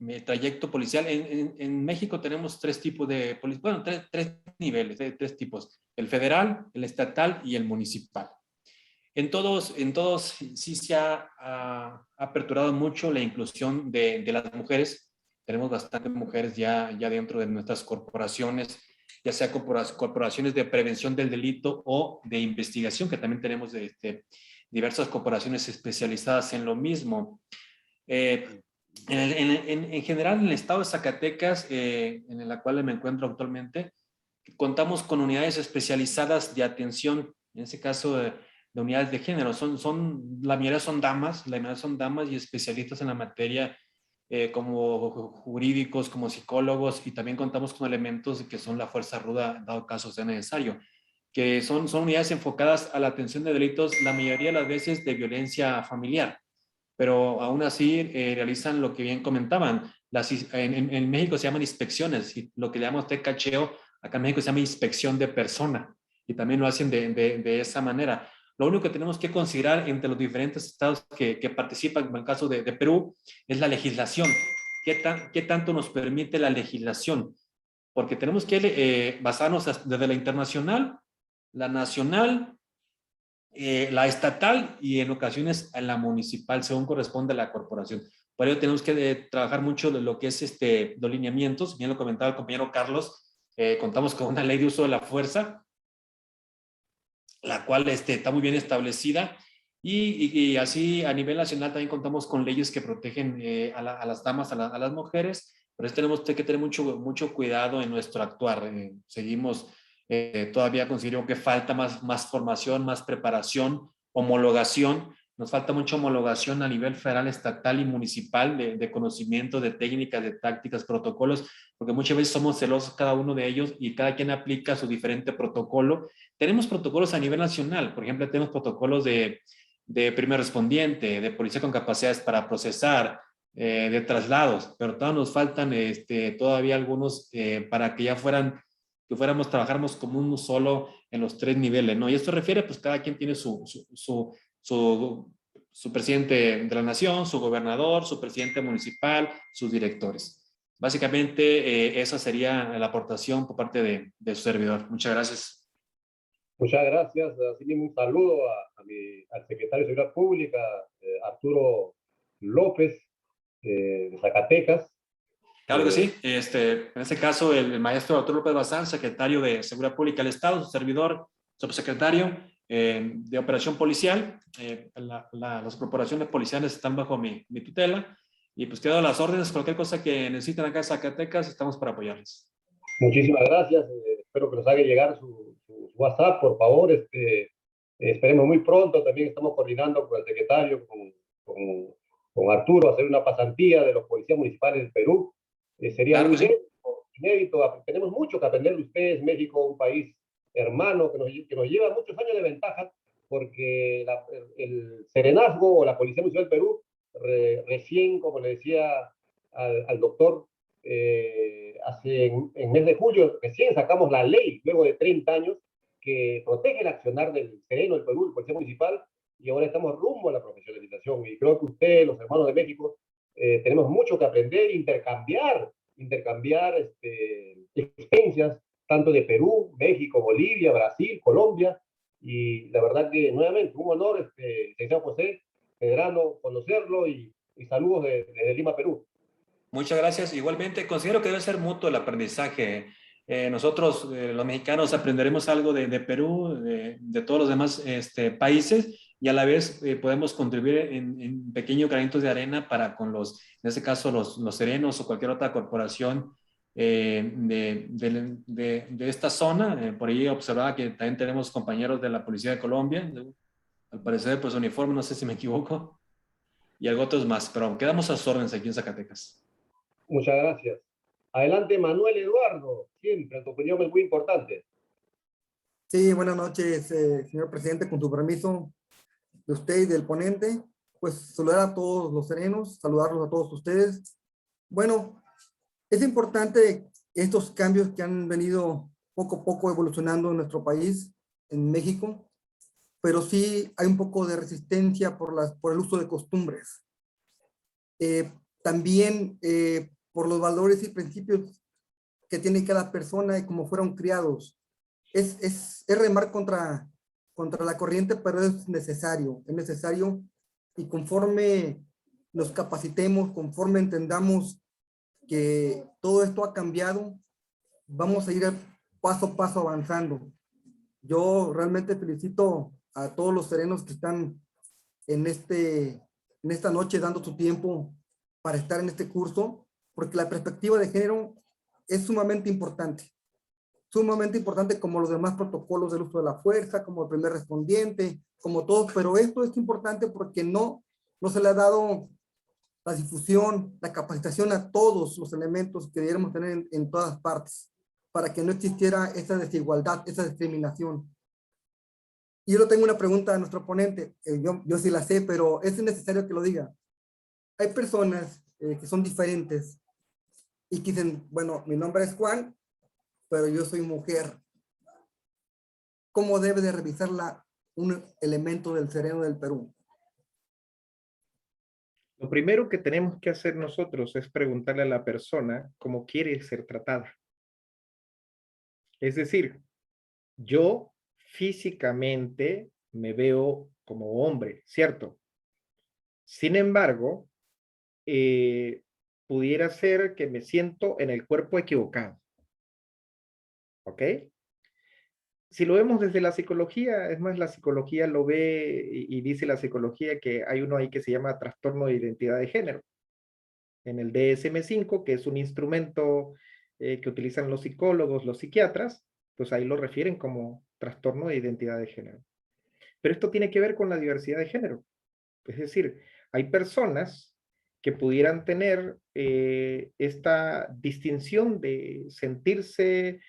mi trayecto policial, en México tenemos tres tipos de policía, bueno, tres niveles, tres tipos: el federal, el estatal y el municipal. En todos sí se ha aperturado mucho la inclusión de las mujeres. Tenemos bastantes mujeres ya dentro de nuestras corporaciones, ya sea corporaciones de prevención del delito o de investigación, que también tenemos diversas corporaciones especializadas en lo mismo. En general, en el estado de Zacatecas, en la cual me encuentro actualmente, contamos con unidades especializadas de atención, en este caso de unidades de género. La mayoría son damas y especialistas en la materia, como jurídicos, como psicólogos, y también contamos con elementos que son la fuerza ruda, dado caso sea necesario, que son unidades enfocadas a la atención de delitos, la mayoría de las veces de violencia familiar, pero aún así realizan lo que bien comentaban. En México se llaman inspecciones, y lo que le llamamos cacheo, acá en México se llama inspección de persona, y también lo hacen de esa manera. Lo único que tenemos que considerar entre los diferentes estados que participan, en el caso de Perú, es la legislación. ¿Qué tanto nos permite la legislación? Porque tenemos que basarnos desde la internacional, la nacional, la estatal y en ocasiones a la municipal, según corresponde a la corporación. Por ello tenemos que trabajar mucho de lo que es los lineamientos. Bien lo comentaba el compañero Carlos, contamos con una ley de uso de la fuerza, la cual está muy bien establecida, y así a nivel nacional también contamos con leyes que protegen a las damas, a las mujeres, pero tenemos que tener mucho cuidado en nuestro actuar. Seguimos, todavía considero que falta más formación, más preparación, homologación. Nos falta mucha homologación a nivel federal, estatal y municipal de conocimiento, de técnicas, de tácticas, protocolos, porque muchas veces somos celosos cada uno de ellos y cada quien aplica su diferente protocolo. Tenemos protocolos a nivel nacional, por ejemplo, tenemos protocolos de primer respondiente, de policía con capacidades para procesar, de traslados, pero todavía nos faltan todavía algunos para que trabajáramos como uno solo en los tres niveles, ¿no? Y esto refiere, pues cada quien tiene su presidente de la nación, su gobernador, su presidente municipal, sus directores. Básicamente, esa sería la aportación por parte de su servidor. Muchas gracias. Muchas gracias. Asimismo, un saludo al secretario de Seguridad Pública, Arturo López, de Zacatecas. Claro que sí. En este caso, el maestro Arturo López Bazán, secretario de Seguridad Pública del Estado, su servidor, subsecretario, de operación policial. Las corporaciones policiales están bajo mi tutela y pues quedo a las órdenes. Cualquier cosa que necesiten acá en Zacatecas, estamos para apoyarles. Muchísimas gracias. Espero que nos haga llegar su WhatsApp, por favor. Esperemos muy pronto. También estamos coordinando con el secretario, con Arturo, hacer una pasantía de los policías municipales del Perú. Sería Claro muy que sí. inédito. Tenemos mucho que aprender de ustedes. México, un país hermano que nos lleva muchos años de ventaja, porque el serenazgo o la Policía Municipal del Perú recién, como le decía al doctor, en mes de julio, recién sacamos la ley, luego de 30 años, que protege el accionar del sereno del Perú, el Policía Municipal, y ahora estamos rumbo a la profesionalización. Y creo que ustedes, los hermanos de México, tenemos mucho que aprender, intercambiar experiencias, tanto de Perú, México, Bolivia, Brasil, Colombia, y la verdad que nuevamente un honor, señor José Medrano, conocerlo, y saludos desde Lima, Perú. Muchas gracias. Igualmente, considero que debe ser mutuo el aprendizaje. Nosotros, los mexicanos, aprenderemos algo de Perú, de todos los demás países, y a la vez podemos contribuir en pequeños granitos de arena para con en este caso, los serenos o cualquier otra corporación de esta zona. Por ahí observaba que también tenemos compañeros de la Policía de Colombia, al parecer, pues uniforme, no sé si me equivoco, y algo otros más, pero quedamos a sus órdenes aquí en Zacatecas. Muchas gracias. Adelante, Manuel Eduardo. Siempre, tu opinión es muy importante. Sí, buenas noches, señor presidente, con su permiso de usted y del ponente. Pues saludar a todos los serenos, saludarlos a todos ustedes. Bueno, es importante estos cambios que han venido poco a poco evolucionando en nuestro país, en México, pero sí hay un poco de resistencia por el uso de costumbres. También por los valores y principios que tiene cada persona y cómo fueron criados. Es remar contra la corriente, pero es necesario y conforme nos capacitemos, conforme entendamos que todo esto ha cambiado, vamos a ir paso a paso avanzando. Yo realmente felicito a todos los serenos que están en esta noche dando su tiempo para estar en este curso, porque la perspectiva de género es sumamente importante como los demás protocolos del uso de la fuerza, como el primer respondiente, como todos, pero esto es importante porque no se le ha dado la difusión, la capacitación a todos los elementos que deberíamos tener en todas partes, para que no existiera esa desigualdad, esa discriminación. Y yo tengo una pregunta a nuestro ponente, yo sí la sé, pero es necesario que lo diga. Hay personas que son diferentes y que dicen, bueno, mi nombre es Juan, pero yo soy mujer. ¿Cómo debe de revisarla un elemento del sereno del Perú? Lo primero que tenemos que hacer nosotros es preguntarle a la persona cómo quiere ser tratada. Es decir, yo físicamente me veo como hombre, ¿cierto? Sin embargo, pudiera ser que me siento en el cuerpo equivocado. ¿Ok? Si lo vemos desde la psicología, es más, la psicología lo ve y dice la psicología que hay uno ahí que se llama trastorno de identidad de género. En el DSM-5, que es un instrumento que utilizan los psicólogos, los psiquiatras, pues ahí lo refieren como trastorno de identidad de género. Pero esto tiene que ver con la diversidad de género. Es decir, hay personas que pudieran tener esta distinción de sentirse,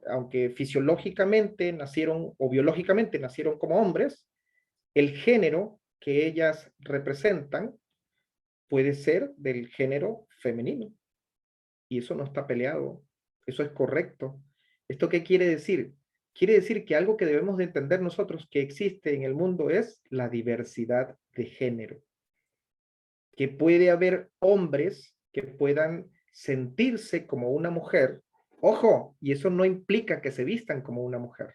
aunque fisiológicamente nacieron o biológicamente nacieron como hombres, el género que ellas representan puede ser del género femenino. Y eso no está peleado, eso es correcto. ¿Esto qué quiere decir? Quiere decir que algo que debemos de entender nosotros que existe en el mundo es la diversidad de género. Que puede haber hombres que puedan sentirse como una mujer. Ojo, y eso no implica que se vistan como una mujer.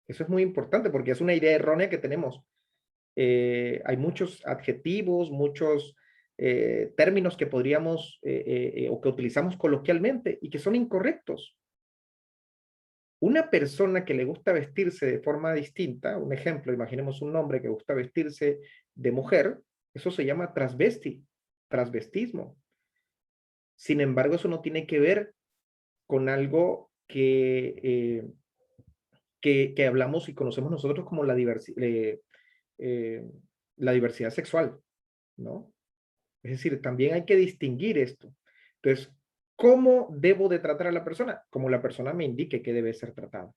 Eso es muy importante porque es una idea errónea que tenemos. Hay muchos adjetivos, muchos términos que podríamos o que utilizamos coloquialmente y que son incorrectos. Una persona que le gusta vestirse de forma distinta, un ejemplo, imaginemos un hombre que gusta vestirse de mujer, eso se llama transvestismo. Sin embargo, eso no tiene que ver con algo que hablamos y conocemos nosotros como la diversidad sexual, ¿no? Es decir, también hay que distinguir esto. Entonces, ¿cómo debo de tratar a la persona? Como la persona me indique que debe ser tratada.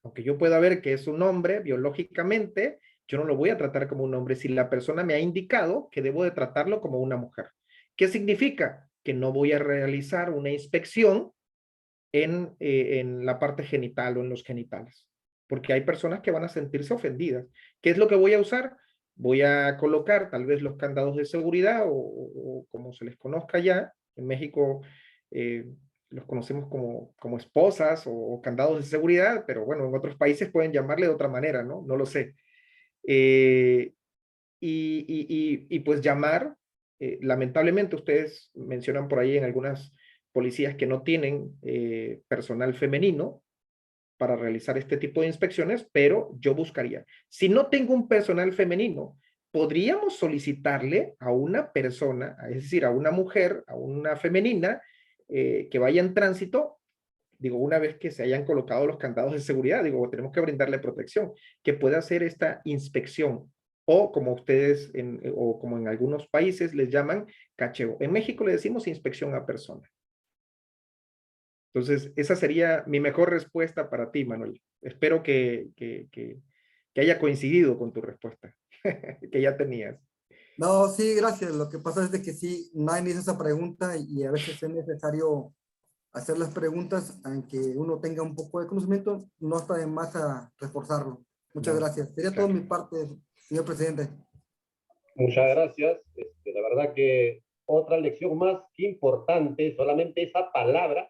Aunque yo pueda ver que es un hombre biológicamente, yo no lo voy a tratar como un hombre si la persona me ha indicado que debo de tratarlo como una mujer. ¿Qué significa? Que no voy a realizar una inspección en la parte genital o en los genitales. Porque hay personas que van a sentirse ofendidas. ¿Qué es lo que voy a usar? Voy a colocar tal vez los candados de seguridad o como se les conozca ya. En México los conocemos como esposas o candados de seguridad, pero bueno, en otros países pueden llamarle de otra manera, ¿no? No lo sé. Y pues llamar, lamentablemente ustedes mencionan por ahí en algunas policías que no tienen personal femenino para realizar este tipo de inspecciones, pero yo buscaría. Si no tengo un personal femenino, podríamos solicitarle a una persona, es decir, a una mujer, a una femenina, que vaya en tránsito, digo, una vez que se hayan colocado los candados de seguridad, digo, tenemos que brindarle protección, que pueda hacer esta inspección, o como ustedes, o como en algunos países les llaman cacheo. En México le decimos inspección a persona. Entonces, esa sería mi mejor respuesta para ti, Manuel. Espero que haya coincidido con tu respuesta, que ya tenías. No, sí, gracias. Lo que pasa es de que sí, nadie hizo esa pregunta y a veces es necesario hacer las preguntas, aunque uno tenga un poco de conocimiento, no está de más a reforzarlo. Muchas gracias. Sería todo mi parte, señor presidente. Muchas gracias. La verdad que otra lección más que importante, solamente esa palabra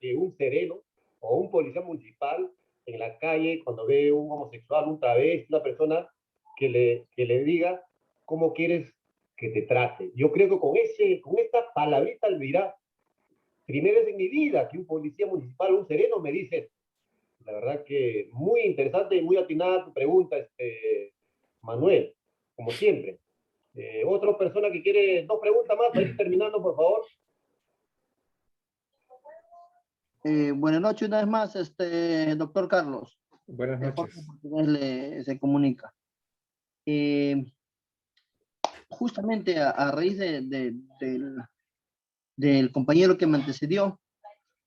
que un sereno o un policía municipal en la calle, cuando ve un homosexual, un travesti, una persona que le diga cómo quieres que te trate. Yo creo que con esta palabrita le dirá, primera vez en mi vida que un policía municipal, un sereno me dice, la verdad que muy interesante y muy atinada tu pregunta, Manuel, como siempre. Otra persona que quiere dos preguntas más, para ir terminando, por favor. Buenas noches una vez más, doctor Carlos. Buenas noches. Se comunica. Justamente a raíz del compañero que me antecedió,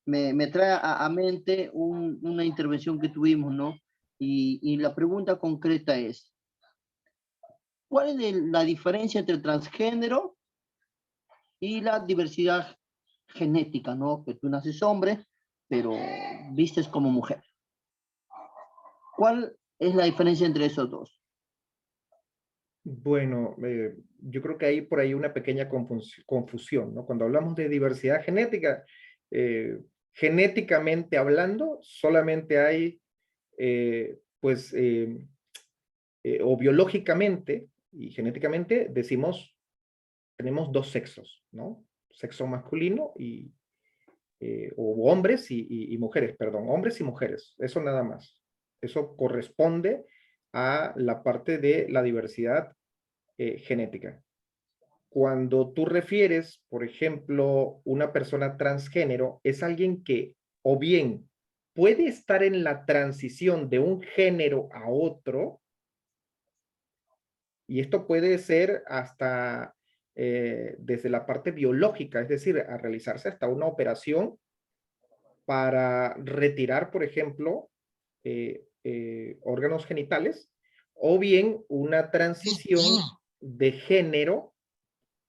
me trae a mente una intervención que tuvimos, ¿no? Y la pregunta concreta es, ¿cuál es la diferencia entre el transgénero y la diversidad genética, ¿no? Que tú naces hombre, pero vistes como mujer. ¿Cuál es la diferencia entre esos dos? Bueno, yo creo que hay por ahí una pequeña confusión, ¿no? Cuando hablamos de diversidad genética, genéticamente hablando, solamente hay, o biológicamente y genéticamente decimos, tenemos dos sexos, ¿no? Sexo masculino o hombres y mujeres, perdón, hombres y mujeres, eso nada más. Eso corresponde a la parte de la diversidad genética. Cuando tú refieres, por ejemplo, una persona transgénero, es alguien que o bien puede estar en la transición de un género a otro, y esto puede ser hasta desde la parte biológica, es decir, a realizarse hasta una operación para retirar, por ejemplo, órganos genitales, o bien una transición de género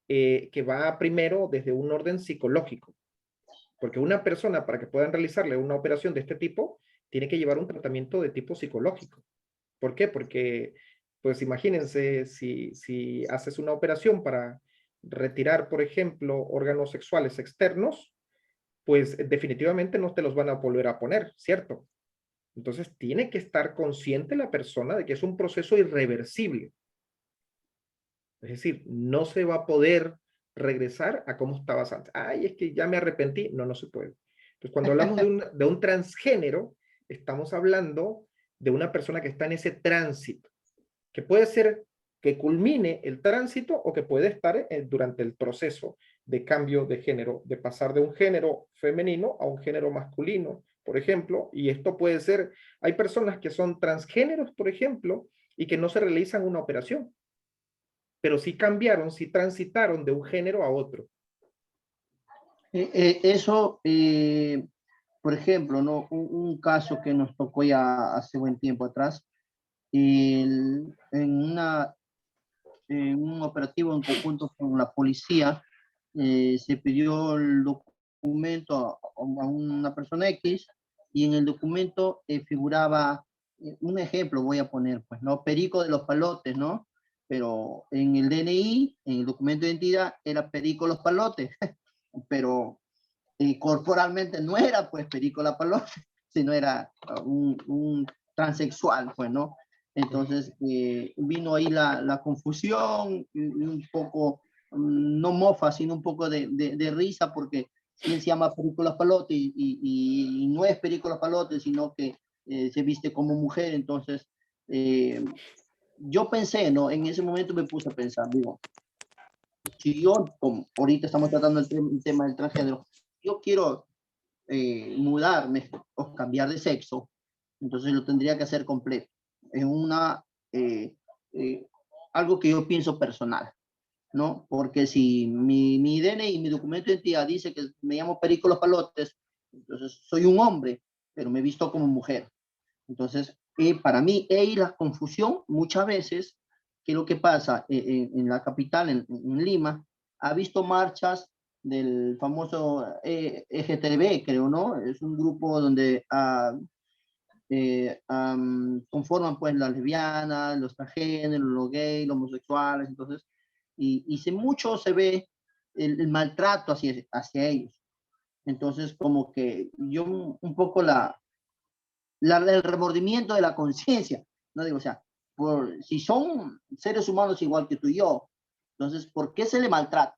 que va primero desde un orden psicológico. Porque una persona, para que puedan realizarle una operación de este tipo, tiene que llevar un tratamiento de tipo psicológico. ¿Por qué? Porque, pues imagínense, si haces una operación para retirar, por ejemplo, órganos sexuales externos, pues definitivamente no te los van a volver a poner, ¿cierto? Entonces tiene que estar consciente la persona de que es un proceso irreversible. Es decir, no se va a poder regresar a cómo estabas antes. Ay, es que ya me arrepentí. No, no se puede. Entonces, cuando hablamos de un transgénero, estamos hablando de una persona que está en ese tránsito, que puede ser que culmine el tránsito o que puede estar durante el proceso de cambio de género, de pasar de un género femenino a un género masculino, por ejemplo, y esto puede ser, hay personas que son transgéneros, por ejemplo, y que no se realizan una operación, pero sí cambiaron, sí transitaron de un género a otro. Eso, por ejemplo, ¿no? Un caso que nos tocó ya hace buen tiempo atrás, en un operativo en conjunto con la policía, se pidió el documento a una persona X y en el documento figuraba un ejemplo, voy a poner, pues, ¿no? Perico de los Palotes, ¿no? Pero en el DNI, en el documento de identidad, era Perico los Palotes, pero corporalmente no era, pues, Perico la Palote, sino era un transexual, pues, ¿no? Entonces vino ahí la confusión, y un poco, no mofa, sino un poco de risa, porque él se llama Perico la Palote y no es Perico la Palote, sino que se viste como mujer. Entonces, yo pensé, ¿no? En ese momento me puse a pensar, digo, si yo, como ahorita estamos tratando el tema del transgénero, yo quiero mudarme o cambiar de sexo, entonces lo tendría que hacer completo. Es algo que yo pienso personal, ¿no? Porque si mi DNI y mi documento de identidad dice que me llamo Perico Los Palotes, entonces soy un hombre, pero me he visto como mujer. Entonces, para mí, la confusión muchas veces, que lo que pasa en la capital, en Lima, ha visto marchas del famoso EGTB, creo, ¿no? Es un grupo donde conforman pues las lesbianas, los transgéneros, los gays, los homosexuales, entonces, mucho se ve el maltrato hacia ellos. Entonces, como que yo un poco el remordimiento de la conciencia, ¿no? Digo, o sea, si son seres humanos igual que tú y yo, entonces, ¿por qué se le maltrata?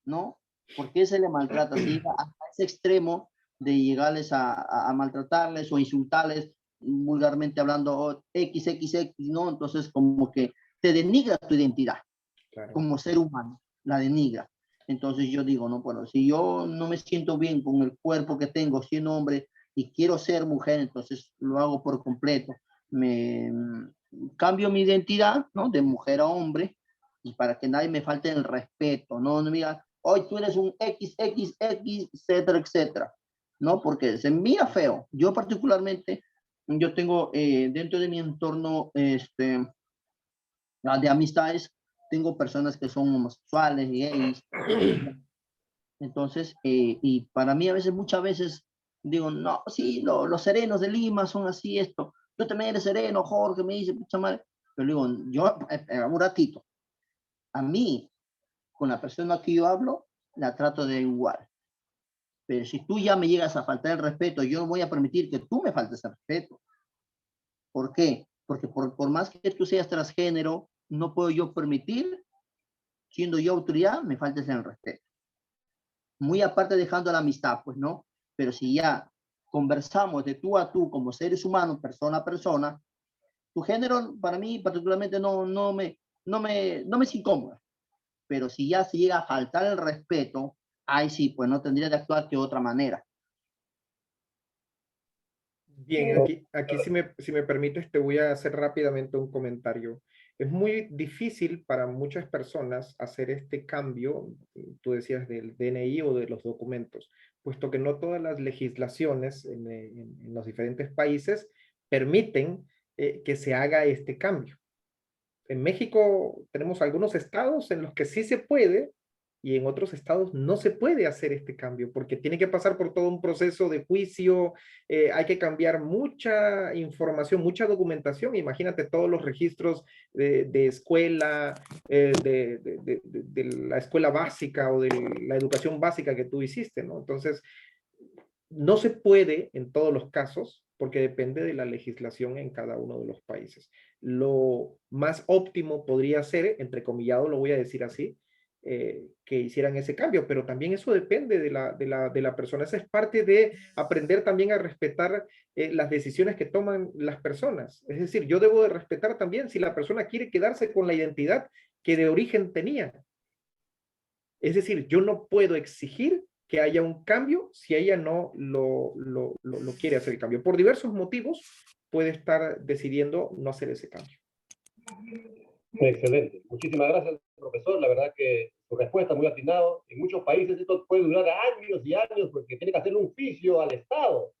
¿No? ¿Por qué se le maltrata así hasta ese extremo de llegarles a maltratarles o insultarles, vulgarmente hablando, XXX, ¿no? Entonces, como que te denigra tu identidad, claro, como ser humano, la denigra. Entonces yo digo, no, bueno, si yo no me siento bien con el cuerpo que tengo siendo hombre y quiero ser mujer, entonces lo hago por completo. Cambio mi identidad, ¿no? De mujer a hombre, y para que nadie me falte el respeto, ¿no? No me digan, hoy tú eres un XXX, etcétera, etcétera, ¿no? Porque se mira feo. Yo particularmente, yo tengo dentro de mi entorno de amistades, tengo personas que son homosexuales y gays. Entonces, y para mí a veces, muchas veces, digo, no, sí, los serenos de Lima son así, esto. Yo también eres sereno, Jorge, me dice, pucha madre. Pero digo, yo, un ratito, a mí, con la persona que yo hablo, la trato de igual. Pero si tú ya me llegas a faltar el respeto, yo no voy a permitir que tú me faltes el respeto. ¿Por qué? Porque por más que tú seas transgénero, no puedo yo permitir, siendo yo autoridad, me faltes el respeto. Muy aparte dejando la amistad, pues, ¿no? Pero si ya conversamos de tú a tú como seres humanos, persona a persona, tu género para mí particularmente no me es incómodo. Pero si ya se llega a faltar el respeto, ahí sí, pues no tendría de actuar de otra manera. Bien, aquí si me permites, te voy a hacer rápidamente un comentario. Es muy difícil para muchas personas hacer este cambio, tú decías del DNI o de los documentos, puesto que no todas las legislaciones en los diferentes países permiten que se haga este cambio. En México tenemos algunos estados en los que sí se puede, y en otros estados no se puede hacer este cambio porque tiene que pasar por todo un proceso de juicio, hay que cambiar mucha información, mucha documentación. Imagínate todos los registros de escuela, de la escuela básica o de la educación básica que tú hiciste, ¿no? Entonces, no se puede en todos los casos porque depende de la legislación en cada uno de los países. Lo más óptimo podría ser, entrecomillado lo voy a decir así, que hicieran ese cambio, pero también eso depende de la persona. Esa es parte de aprender también a respetar las decisiones que toman las personas. Es decir, yo debo de respetar también si la persona quiere quedarse con la identidad que de origen tenía. Es decir, yo no puedo exigir que haya un cambio si ella no lo quiere hacer el cambio. Por diversos motivos puede estar decidiendo no hacer ese cambio. Excelente. Muchísimas gracias, profesor. La verdad que su respuesta muy atinado. En muchos países esto puede durar años y años porque tiene que hacer un oficio al Estado,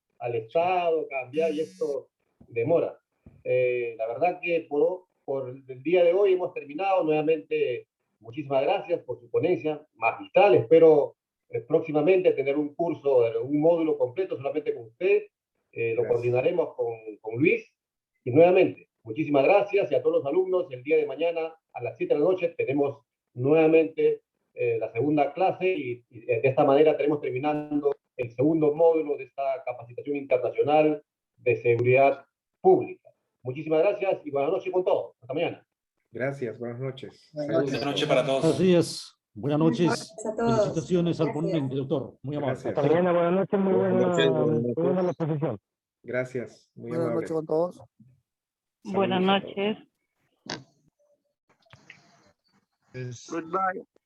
cambiar, y esto demora. La verdad que por el día de hoy hemos terminado. Nuevamente, muchísimas gracias por su ponencia magistral. Espero próximamente tener un curso, un módulo completo solamente con usted. Lo coordinaremos con Luis. Y nuevamente, muchísimas gracias, y a todos los alumnos, el día de mañana a las 7 de la noche tenemos nuevamente la segunda clase, y de esta manera estaremos terminando el segundo módulo de esta capacitación internacional de seguridad pública. Muchísimas gracias y buenas noches con todos. Hasta mañana. Gracias, buenas noches. Buenas noches para todos. Así es. Buenas noches. Gracias a todos. Felicitaciones al Gracias. ponente, doctor. Muy amable. Gracias. Hasta mañana, buenas noches, muy Buenas buena la exposición. Gracias. Muy Buenas amable. noches con todos. Buenas Saludos a todos. noches. Goodbye.